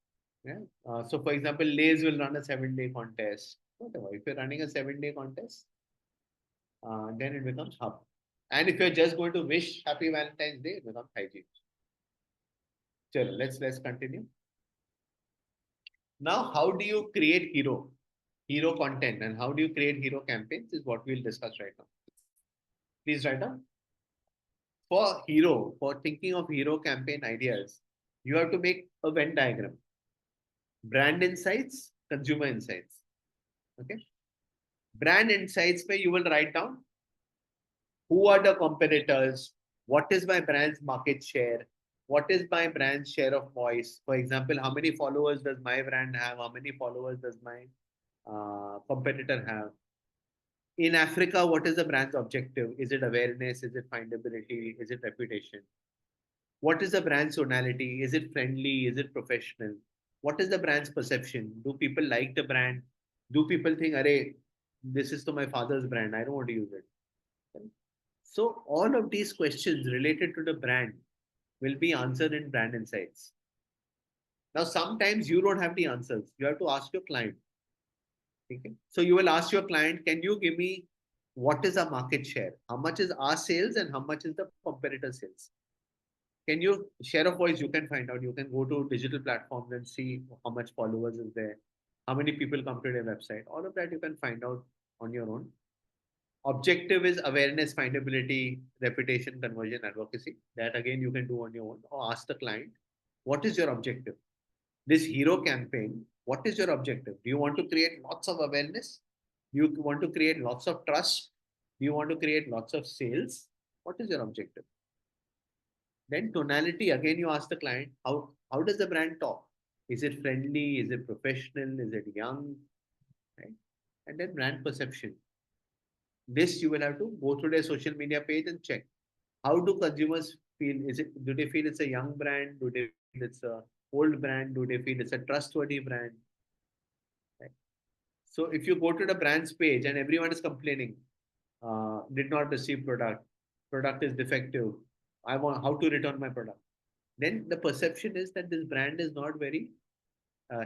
Yeah. So for example, Lays will run a 7 day contest. Whatever. If you're running a 7 day contest, then it becomes hub. And if you're just going to wish happy Valentine's Day, it becomes hygiene. Chalo, let's continue. Now, how do you create hero content, and how do you create hero campaigns is what we'll discuss right now. Please write down. For thinking of hero campaign ideas, you have to make a Venn diagram. Brand insights, consumer insights. Okay. Brand insights where you will write down who are the competitors, what is my brand's market share, what is my brand's share of voice. For example, how many followers does my brand have, how many followers does my competitor have. In Africa, what is the brand's objective? Is it awareness? Is it findability? Is it reputation? What is the brand's tonality? Is it friendly? Is it professional? What is the brand's perception? Do people like the brand? Do people think, "Arey, this is to my father's brand. I don't want to use it." So all of these questions related to the brand will be answered in brand insights. Now, sometimes you don't have the answers. You have to ask your client. Okay? So you will ask your client, can you give me what is our market share? How much is our sales and how much is the competitor sales? Can you share a voice? You can find out. You can go to digital platforms and see how much followers is there, how many people come to their website. All of that you can find out on your own. Objective is awareness, findability, reputation, conversion, advocacy. That again you can do on your own or ask the client, what is your objective? This hero campaign, what is your objective? Do you want to create lots of awareness? Do you want to create lots of trust? Do you want to create lots of sales? What is your objective? Then tonality, again you ask the client, how does the brand talk? Is it friendly? Is it professional? Is it young? Right? And then brand perception. This you will have to go to their social media page and check. How do consumers feel? Do they feel it's a young brand? Do they feel it's a old brand? Do they feel it's a trustworthy brand? Right? So if you go to the brand's page and everyone is complaining, did not receive product is defective, I want how to return my product. Then the perception is that this brand is not very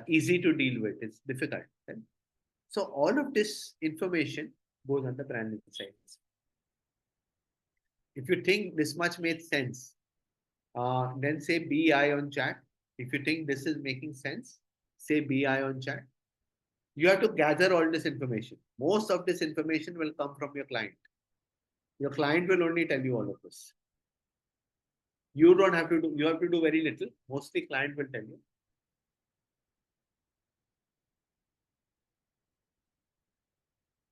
easy to deal with. It's difficult. Right? So all of this information goes under brand insights. If you think this much made sense, then say BI on chat. If you think this is making sense, say BI on chat. You have to gather all this information. Most of this information will come from your client. Your client will only tell you all of this. You don't have to do, you have to do very little. Mostly client will tell you.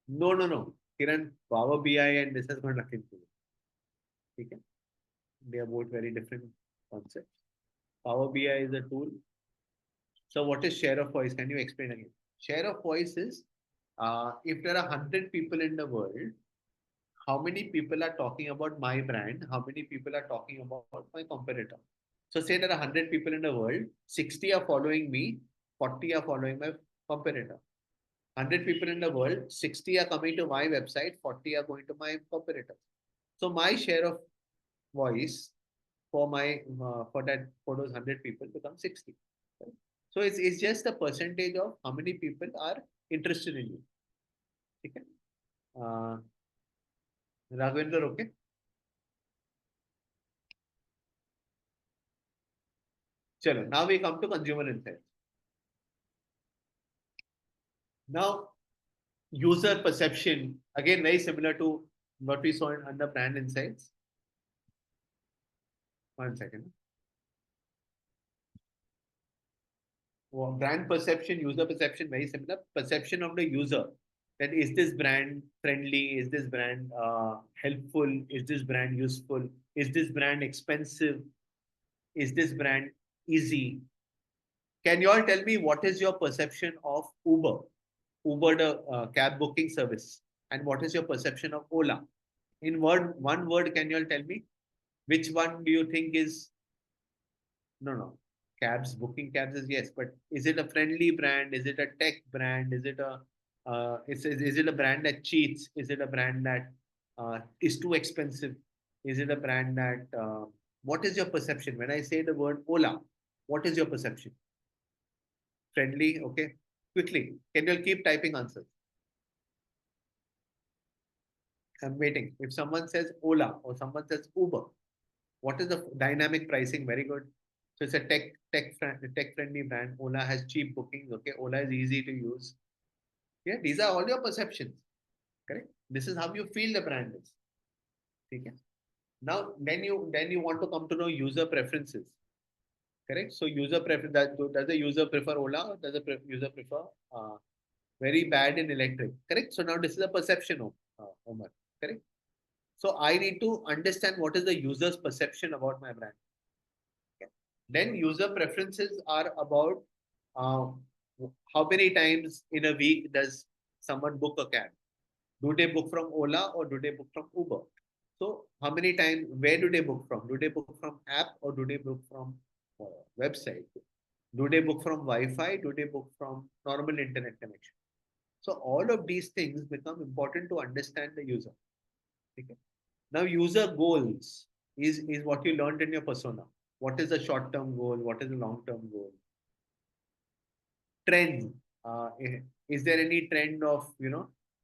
No, no, no. Kiran, Power BI and this has got nothing to do. Okay? They are both very different concepts. Power BI is a tool. So what is share of voice? Can you explain again? Share of voice is if there are 100 people in the world, how many people are talking about my brand? How many people are talking about my competitor? So say there are 100 people in the world, 60 are following me, 40 are following my competitor. 100 people in the world, 60 are coming to my website, 40 are going to my competitor. So my share of voice for my for those 100 people becomes 60. Right? So it's just a percentage of how many people are interested in you. Okay? Uh, Raghavendra, okay? Chalo, now we come to consumer insights. Now, user perception, again, very similar to what we saw under brand insights. One second. Well, brand perception, user perception, very similar. Perception of the user. That is this brand friendly? Is this brand helpful? Is this brand useful? Is this brand expensive? Is this brand easy? Can you all tell me what is your perception of Uber? Uber, the cab booking service. And what is your perception of Ola? In one word, can you all tell me which one do you think is no? Cabs, booking cabs is yes, but is it a friendly brand? Is it a tech brand? Is it a is it a brand that cheats? Is it a brand that is too expensive? Is it a brand that what is your perception? When I say the word Ola, what is your perception? Friendly, okay. Quickly, can you keep typing answers? I'm waiting. If someone says Ola or someone says Uber, what is the dynamic pricing? Very good. So it's a tech friendly brand. Ola has cheap bookings. Okay, Ola is easy to use. Yeah, these are all your perceptions. Correct. This is how you feel the brand is. Okay. Now, then you want to come to know user preferences. Correct. So user preference. Does the user prefer Ola or does the user prefer very bad in electric? Correct. So now this is a perception of Omar. Correct. So I need to understand what is the user's perception about my brand. Okay. Then user preferences are about um, how many times in a week does someone book a cab? Do they book from Ola or do they book from Uber? So how many times, where do they book from? Do they book from app or do they book from uh, website? Do they book from Wi-Fi? Do they book from normal internet connection? So all of these things become important to understand the user. Okay. Now user goals is what you learned in your persona. What is the short-term goal? What is the long-term goal? Trend. Is there any trend of,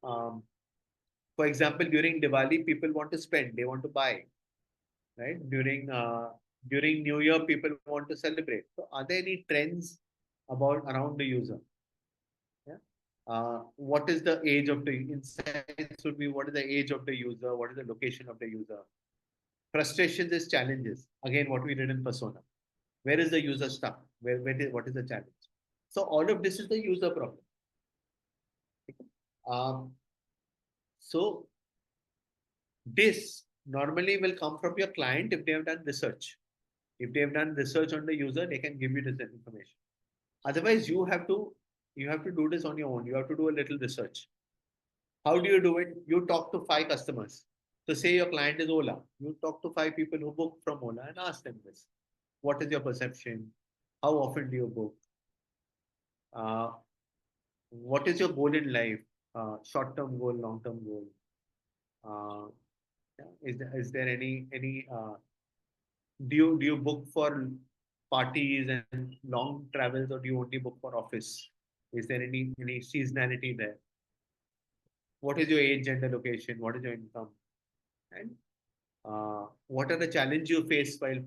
for example, during Diwali, people want to spend, they want to buy, right? During New Year, people want to celebrate. So are there any trends about around the user? Yeah. What is the age of the insights would be what is the age of the user? What is the location of the user? Frustrations is challenges. Again, what we did in persona. Where is the user stuck? What is the challenge? So all of this is the user problem. Um, so this normally will come from your client if they have done research. If they have done research on the user, they can give you this information. Otherwise, you have to do this on your own. You have to do a little research. How do you do it? You talk to 5 customers. So say your client is Ola. You talk to 5 people who book from Ola and ask them this. What is your perception? How often do you book? Uh, what is your goal in life? Short-term goal, long-term goal. Uh, yeah, is there any Do you book for parties and long travels, or do you only book for office? Is there any seasonality there? What is your age, gender, location? What is your income? And what are the challenges you face while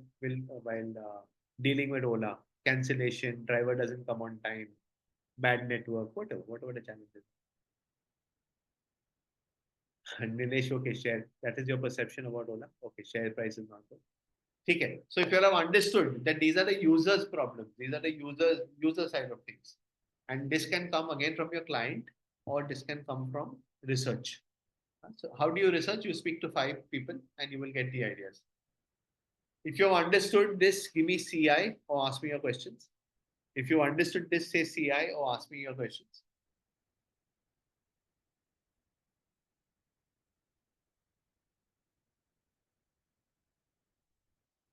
dealing with Ola? Cancellation, driver doesn't come on time, bad network, whatever the challenges. And Nilesh, okay, share. That is your perception about Ola. Okay, share price is not good. Okay. So if you have understood that these are the users' problems, these are the user side of things, and this can come again from your client, or this can come from research. So how do you research? You speak to 5 people and you will get the ideas. If you have understood this, give me CI or ask me your questions. If you understood this, say CI or ask me your questions.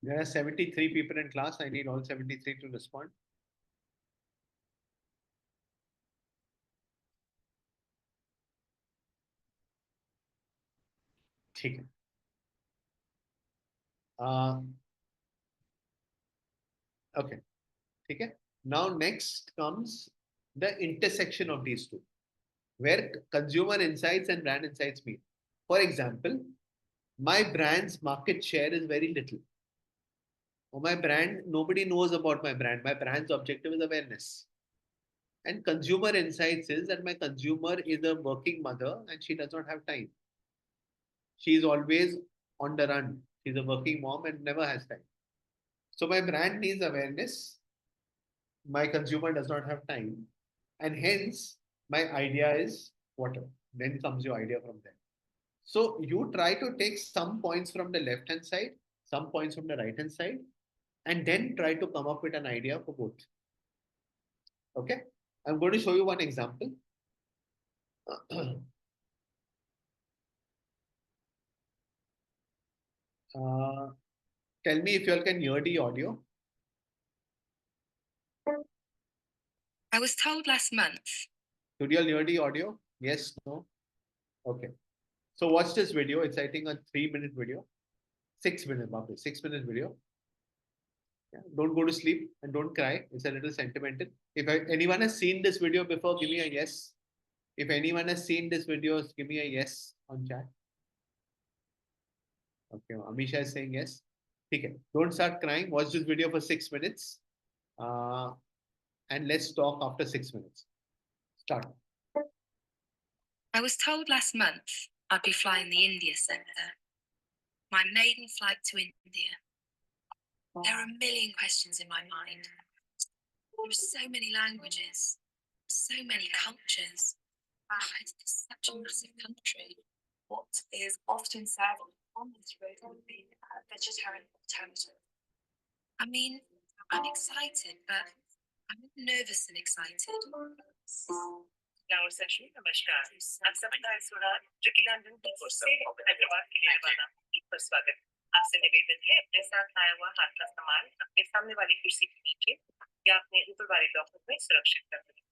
There are 73 people in class. I need all 73 to respond. ठीक है. Okay. Okay. Now next comes the intersection of these two, where consumer insights and brand insights meet. For example, my brand's market share is very little. Or my brand, nobody knows about my brand. My brand's objective is awareness. And consumer insights is that my consumer is a working mother and she does not have time. She is always on the run. She's a working mom and never has time. So my brand needs awareness. My consumer does not have time. And hence, my idea is water. Then comes your idea from there. So you try to take some points from the left hand side, some points from the right hand side, and then try to come up with an idea for both. Okay. I'm going to show you one example. uh, Tell me if you all can hear the audio. I was told last month. Could you all hear the audio? Yes, no? Okay. So watch this video. It's, I think, a 3-minute video. 6 minute, Babu, 6 minute video. Yeah. Don't go to sleep and don't cry. It's a little sentimental. If anyone has seen this video before, give me a yes. If anyone has seen this video, give me a yes on chat. Okay, Amisha is saying yes. Okay, don't start crying. Watch this video for 6 minutes. Uh, and let's talk after 6 minutes. Start. I was told last month I'd be flying the India sector. My maiden flight to India. There are a million questions in my mind. There are so many languages, so many cultures. It's such a massive country. What is often served on this road would be a vegetarian alternative. I mean, I'm excited, but I'm nervous and excited. Now, session, नमस्कार. आप सभी का स्वागत जो कि London से हैदराबाद के लिए रवाना पर स्वागत. आपसे निवेदन है अपने साथ आया हुआ हाथ का सामान अपने सामने वाली कुर्सी के नीचे या अपने ऊपर वाले लॉकर में सुरक्षित रखें.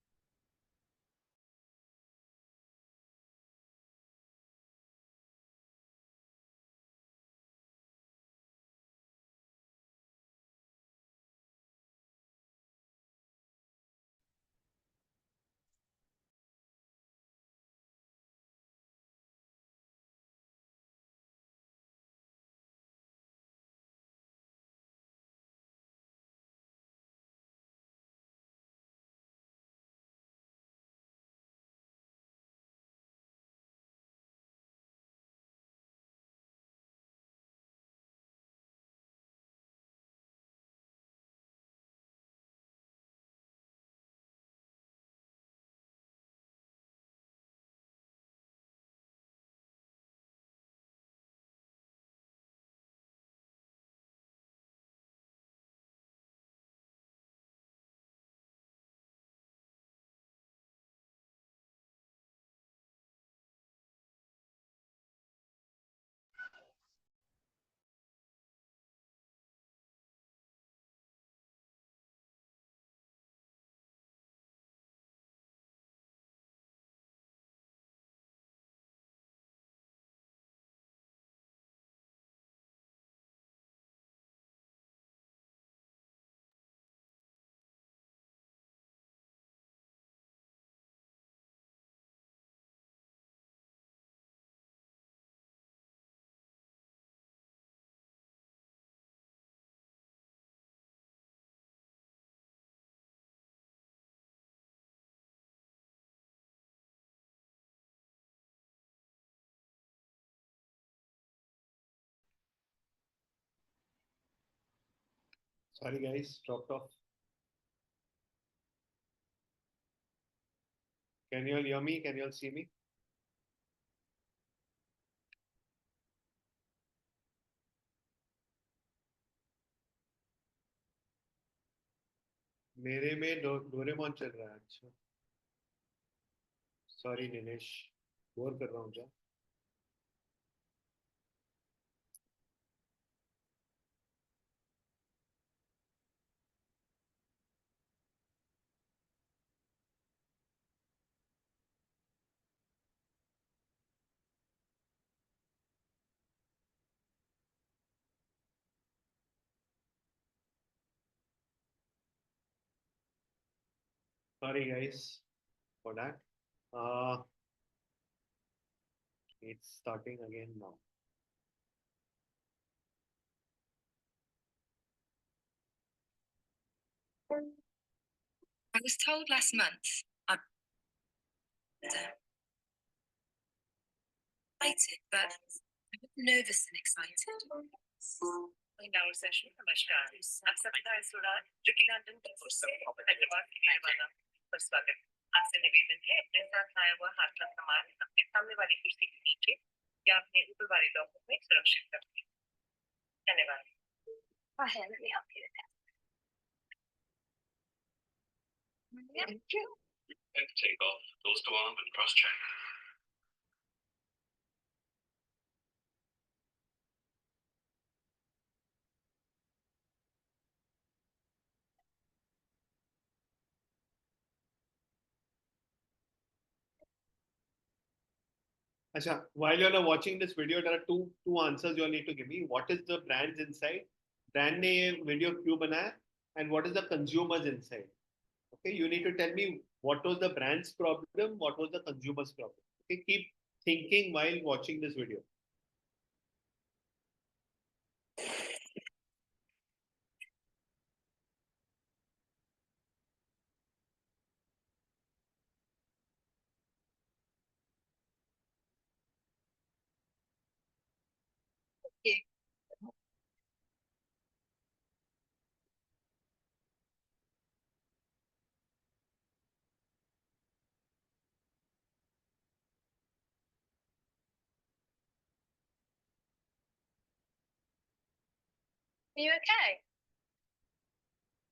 Sorry, guys, dropped off. Can you all hear me? Can you all see me? मेरे में डोरेमोन चल रहा है. अच्छा. सॉरी निलेश, बोर कर रहा हूँ क्या? Sorry guys for that. Uh, it's starting again now. I was told last month I'm excited, but I'm nervous and excited. महिलाओं सेशन नमस्कार आप सबका इस दौरान ट्रिकी लंदन से हैदराबाद के लिए वाला पर स्वागत आपसे निवेदन है अपने साथ आया हुआ हाथ का सामान अपने सामने वाली कुर्सी के नीचे या अपने ऊपर वाले लॉकर में सुरक्षित रखें धन्यवाद let me help you with that. Thank you. Take off, doors to arm and cross check. Acha, while you are watching this video, there are two answers you all need to give me. What is the brands inside? Brand ने ये video क्यों बनाया? And what is the consumers inside? Okay, you need to tell me what was the brand's problem, what was the consumer's problem. Okay, keep thinking while watching this video. Yeah. Are you okay?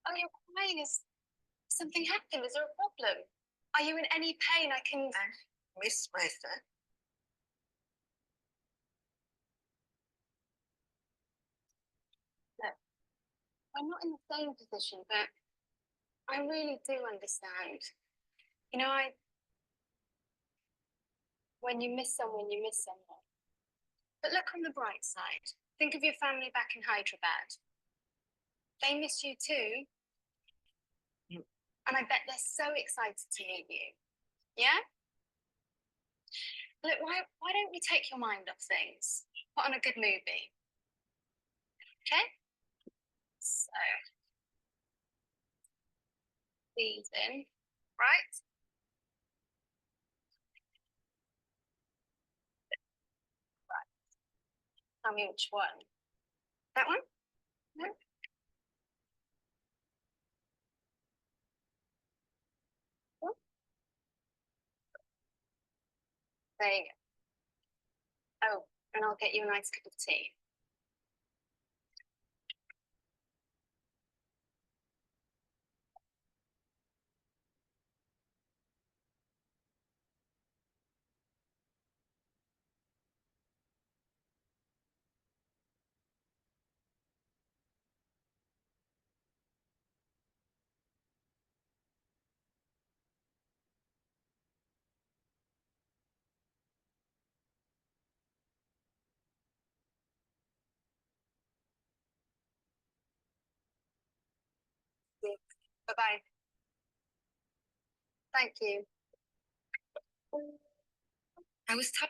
Oh, you're crying. Is something happened? Is there a problem? Are you in any pain? I can. Miss Mason. Look, I'm not in the same position, but I really do understand. You know, when you miss someone, you miss someone. But look on the bright side. Think of your family back in Hyderabad. They miss you too. And I bet they're so excited to meet you. Yeah? Look, why don't we take your mind off things? Put on a good movie. Okay? So, these in, right? Right. Tell me which one. That one? No? One? There you go. Oh, and I'll get you a nice cup of tea. Bye-bye. Thank you. I was tough.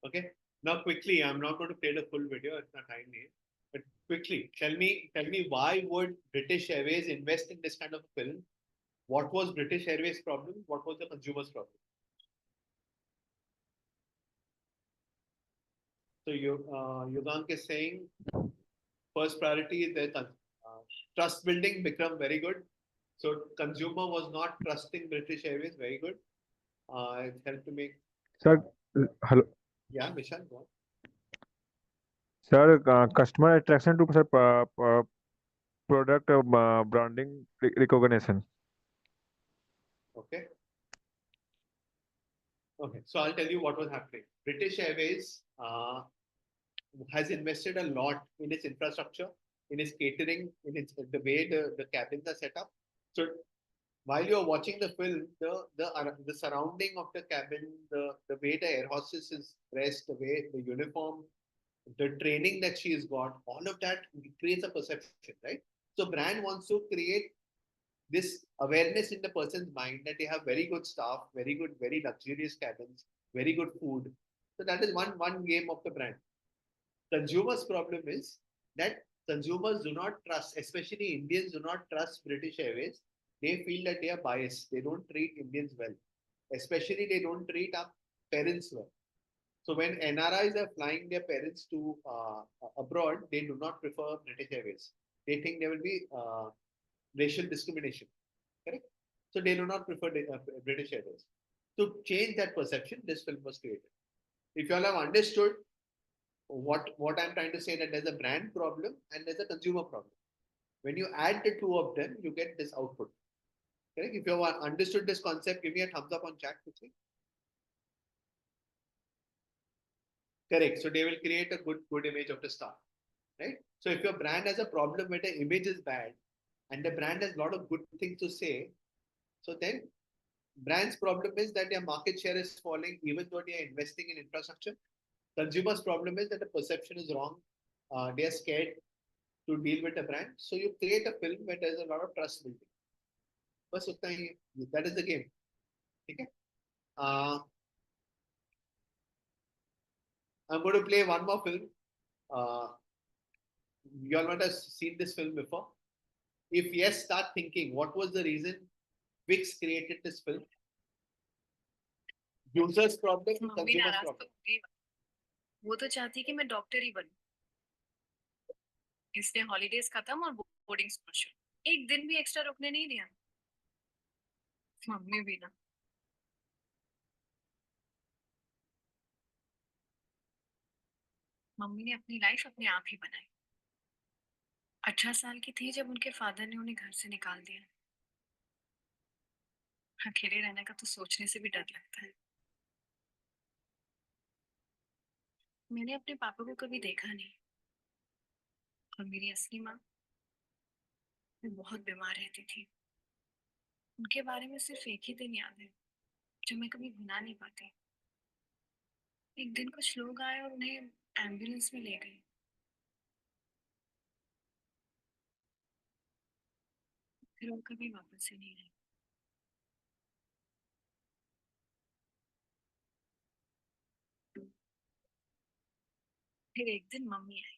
Okay. Now quickly, I'm not going to play the full video. It's not time here. But quickly, tell me why would British Airways invest in this kind of film? What was British Airways' problem? What was the consumer's problem? So Yogank is saying first priority is their Trust building, Bikram, very good. So consumer was not trusting British Airways, very good. It helped to make. Sir, hello. Yeah, Vishal, go on. Sir, customer attraction to sir, product branding recognition. Okay. Okay. So I'll tell you what was happening. British Airways has invested a lot in its infrastructure, in its catering, in its the way the cabins are set up. So while you're watching the film, the surrounding of the cabin, the way the air hostess is dressed, the way the uniform, the training that she has got, all of that creates a perception, right? So brand wants to create this awareness in the person's mind that they have very good staff, very good, very luxurious cabins, very good food. So that is one game of the brand. Consumers' problem is that consumers do not trust, especially Indians do not trust British Airways. They feel that they are biased. They don't treat Indians well. Especially they don't treat our parents well. So when NRIs are flying their parents to abroad, they do not prefer British Airways. They think there will be racial discrimination. Correct? So they do not prefer British Airways. To change that perception, this film was created. If you all have understood what I'm trying to say, that there's a brand problem and there's a consumer problem. When you add the two of them, you get this output. Correct? If you have understood this concept, give me a thumbs up on chat quickly. Correct. So they will create a good image of the star. Right? So if your brand has a problem where the image is bad and the brand has a lot of good things to say, so then brand's problem is that their market share is falling even though they are investing in infrastructure. Consumers' problem is that the perception is wrong. They are scared to deal with a brand. So you create a film where there's a lot of trust building. बस उतना ही, that is the game. ठीक है? I'm going to play one more film. You all might have seen this film before. If yes, start thinking what was the reason Wix created this film? Users problem, mummy consumers नाराज तो problem. होगी। वो तो चाहती कि मैं doctor ही बनूं। इसने holidays खत्म और बोर्डिंग स्कूल शुरू। एक दिन भी एक्स्ट्रा रुकने नहीं दिया। मम्मी भी ना। मम्मी ने अपनी लाइफ अपने आप ही बनाई। 18 साल की थी जब उनके फादर ने उन्हें घर से निकाल दिया। अकेले रहने का तो सोचने से भी डर लगता है। मैंने अपने पापा को कभी देखा नहीं। और मेरी असली माँ वो बहुत बीमार रहती थी। उनके बारे में सिर्फ एक ही दिन याद है जो मैं कभी भुला नहीं पाती। एक दिन कुछ लोग आए और उन्हें एम्बुलेंस में ले गए। फिर वो कभी वापस से नहीं आए। फिर एक दिन मम्मी आई।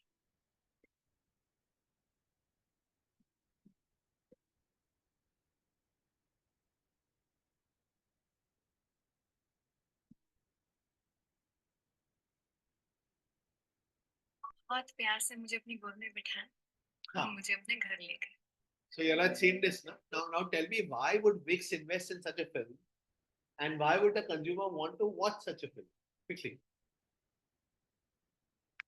बहुत प्यार से मुझे अपनी गोद में बिठाया और मुझे अपने घर ले गए। So you all have seen this now. Now tell me, why would Wix invest in such a film, and why would a consumer want to watch such a film? Quickly,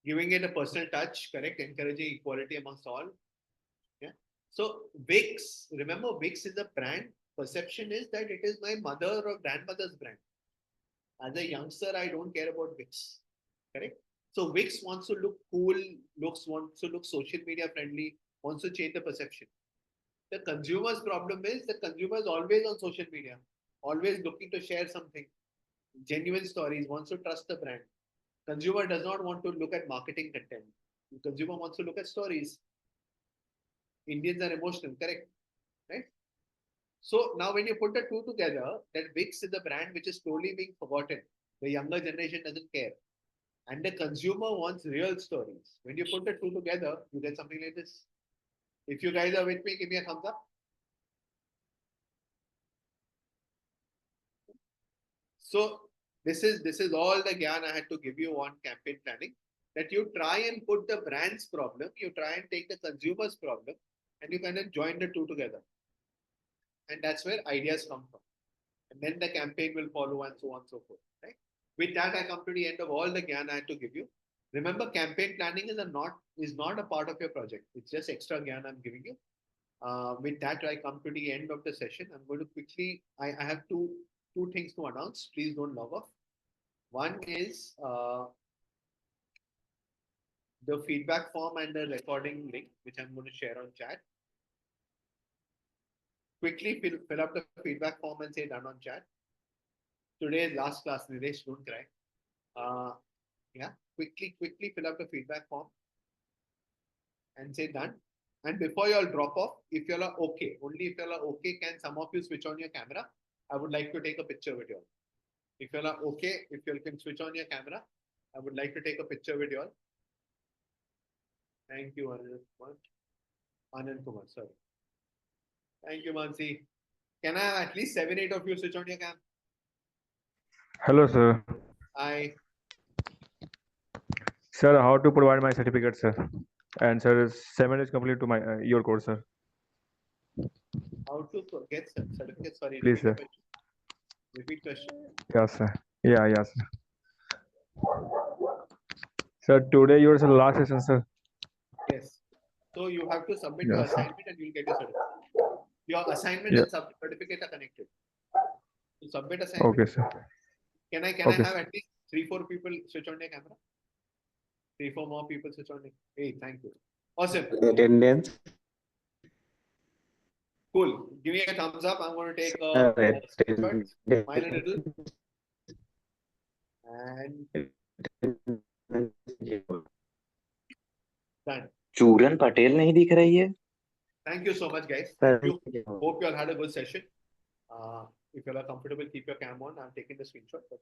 giving it a personal touch, correct? Encouraging equality amongst all. Yeah. So Wix, remember, Wix is a brand. Perception is that it is my mother or grandmother's brand. As a youngster, I don't care about Wix. Correct? So Wix wants to look cool, wants to look social media friendly, wants to change the perception. The consumer's problem is the consumer is always on social media, always looking to share something, genuine stories, wants to trust the brand. Consumer does not want to look at marketing content. The consumer wants to look at stories. Indians are emotional, correct? Right? So now when you put the two together, that Wix is a brand which is slowly being forgotten. The younger generation doesn't care. And the consumer wants real stories. When you put the two together, you get something like this. If you guys are with me, give me a thumbs up. So this is all the gyan I had to give you on campaign planning. That you try and put the brand's problem, you try and take the consumer's problem, and you kind of join the two together. And that's where ideas come from. And then the campaign will follow and so on and so forth. Right? With that, I come to the end of all the gyan I had to give you. Remember, campaign planning is not a part of your project. It's just extra gyan I'm giving you. With that, I come to the end of the session. I'm going to quickly. I have two things to announce. Please don't log off. One is the feedback form and the recording link, which I'm going to share on chat. Quickly fill up the feedback form and say done on chat. Today is last class, Nilesh, don't cry. Yeah, quickly fill up the feedback form and say done. And before you all drop off, if you all are okay, only if you all are okay, can some of you switch on your camera? I would like to take a picture with you all. If you all are okay, if you all can switch on your camera, I would like to take a picture with you all. Thank you, Anand Kumar, sorry. Thank you, Mansi. Can I have at least 7, 8 of you switch on your cam? Hello, sir. Hi. Sir, how to provide my certificate, sir? And sir, 7 is complete to my your course, sir. How to get certificate? Sorry, Please, sir. Repeat question. Yes, sir. Yeah, sir. Sir, today yours is the last session, sir. Yes. So you have to submit your Yes, sir. assignment and you'll get your certificate. Your assignment Yeah. and certificate are connected. You submit assignment. Okay, sir. Can I Okay, have sir. at least 3, 4 people switch on their camera? 3, 4 more people switch on their. Hey, thank you. Awesome. Attendance. Cool. Give me a thumbs up. I'm going to take a Attendance. screenshot. Smile a little. And done. चूरन पटेल नहीं दिख रही है. Thank you so much, guys. Thank you. Hope you all had a good session. If you all are comfortable, keep your cam on. I'm taking the screenshot. But,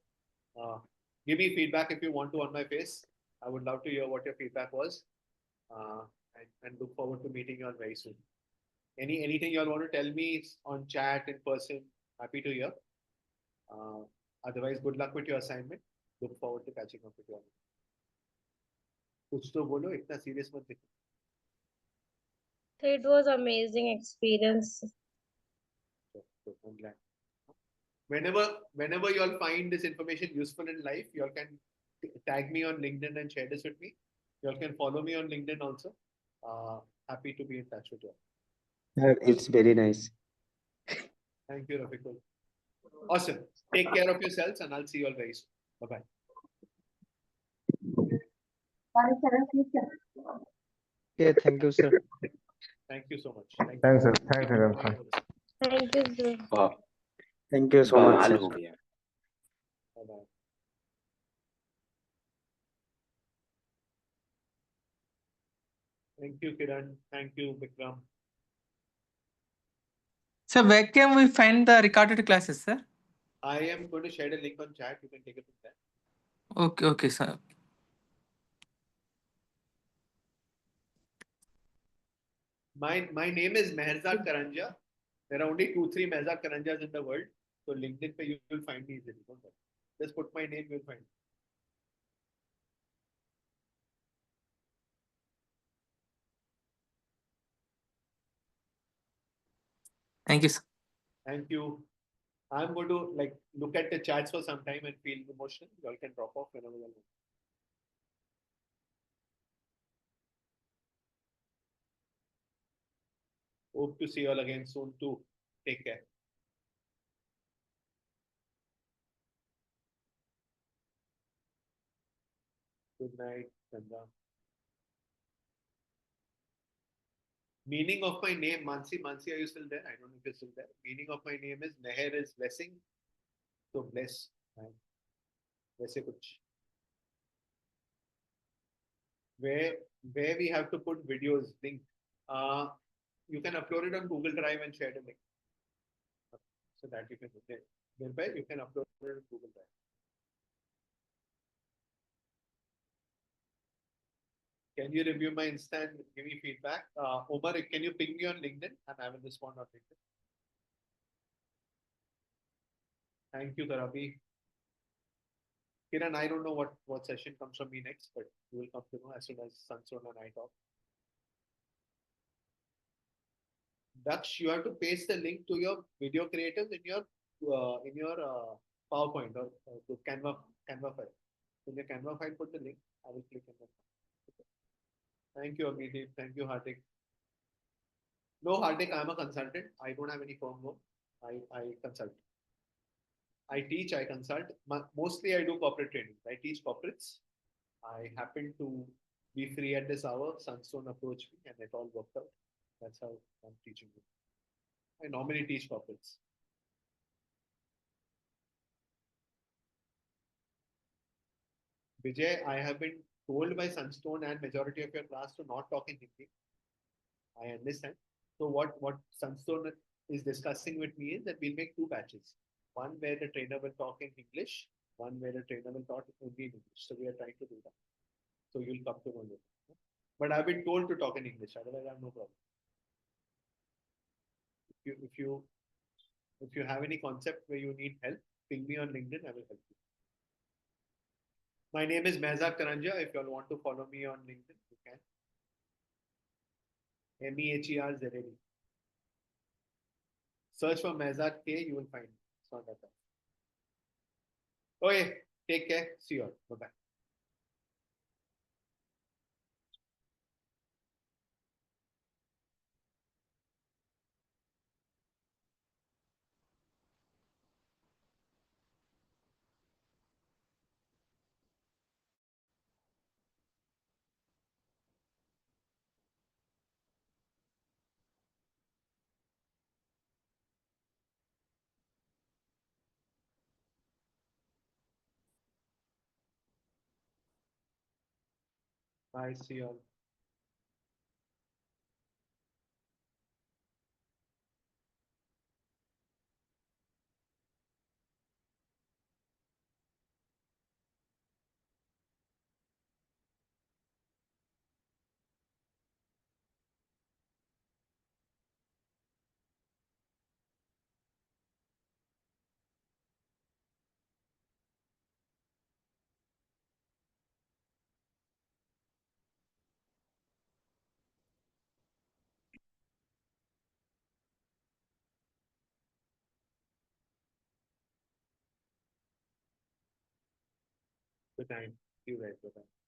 give me feedback if you want to on my face. I would love to hear what your feedback was. And look forward to meeting you all very soon. Anything you all want to tell me on chat, in person, happy to hear. Otherwise, good luck with your assignment. Look forward to catching up with you all. कुछ तो बोलो, इतना serious मत दिखो. It was amazing experience. So I'm glad. Whenever you all find this information useful in life, you all can tag me on LinkedIn and share this with me. You all can follow me on LinkedIn also. Happy to be in touch with you all. It's very nice. Thank you, Rafikul. Awesome. Take care of yourselves and I'll see you all very soon. Bye-bye. Yeah, thank you, sir. Thank you so much. Thanks, sir. Thanks, sir. Thank you, sir. Wow. Thank you so much, sir. Bye-bye. Thank you, Kiran. Thank you, Vikram. So where can we find the recorded classes, sir? I am going to share the link on chat. You can take it from there. Okay, sir. My name is Meherzad Karanja. There are only 2, 3 Meherzad Karanjas in the world. So LinkedIn pe you will find me easily. Don't worry. Just put my name, you'll find me. Thank you, sir. Thank you. I'm going to look at the chats for some time and feel emotional. You all can drop off whenever you want. Hope to see you all again soon too. Take care. Good night, Chandra. Meaning of my name, Mansi, are you still there? I don't know if you're still there. Meaning of my name is Meher is blessing. So bless. वैसे कुछ. Where we have to put videos link. You can upload it on Google Drive and share the link. So that you can there. You can upload it on Google Drive. Can you review my Insta and give me feedback? Omar, can you ping me on LinkedIn and I will respond on LinkedIn. Thank you, Karabi. Kiran, I don't know what session comes from me next, but you will come to know as soon as Sanson and I talk. Daksh, you have to paste the link to your video creators in your PowerPoint or the Canva file. In the Canva file, put the link. I will click on that. Okay. Thank you, Abhijit. Thank you, Hardik. No, Hardik, I'm a consultant. I don't have any firm work. I consult. I teach, I consult. Mostly I do corporate training. I teach corporates. I happen to be free at this hour. Sunstone approached me and it all worked out. That's how I'm teaching you. I normally teach corporates. Vijay, I have been told by Sunstone and majority of your class to not talk in Hindi. I understand. So what Sunstone is discussing with me is that we'll make two batches. One where the trainer will talk in English, one where the trainer will talk only in English. So we are trying to do that. So you'll come to know it. But I've been told to talk in English, otherwise I have no problem. If you have any concept where you need help, ping me on LinkedIn, I will help you. My name is Mehzad Karanja. If you all want to follow me on LinkedIn, you can. MEHERZAD. Search for Mehzad K, you will find me. It's not that bad. Okay, take care. See you all. Bye bye. Bye. See you all. Good night. See you guys. Bye bye.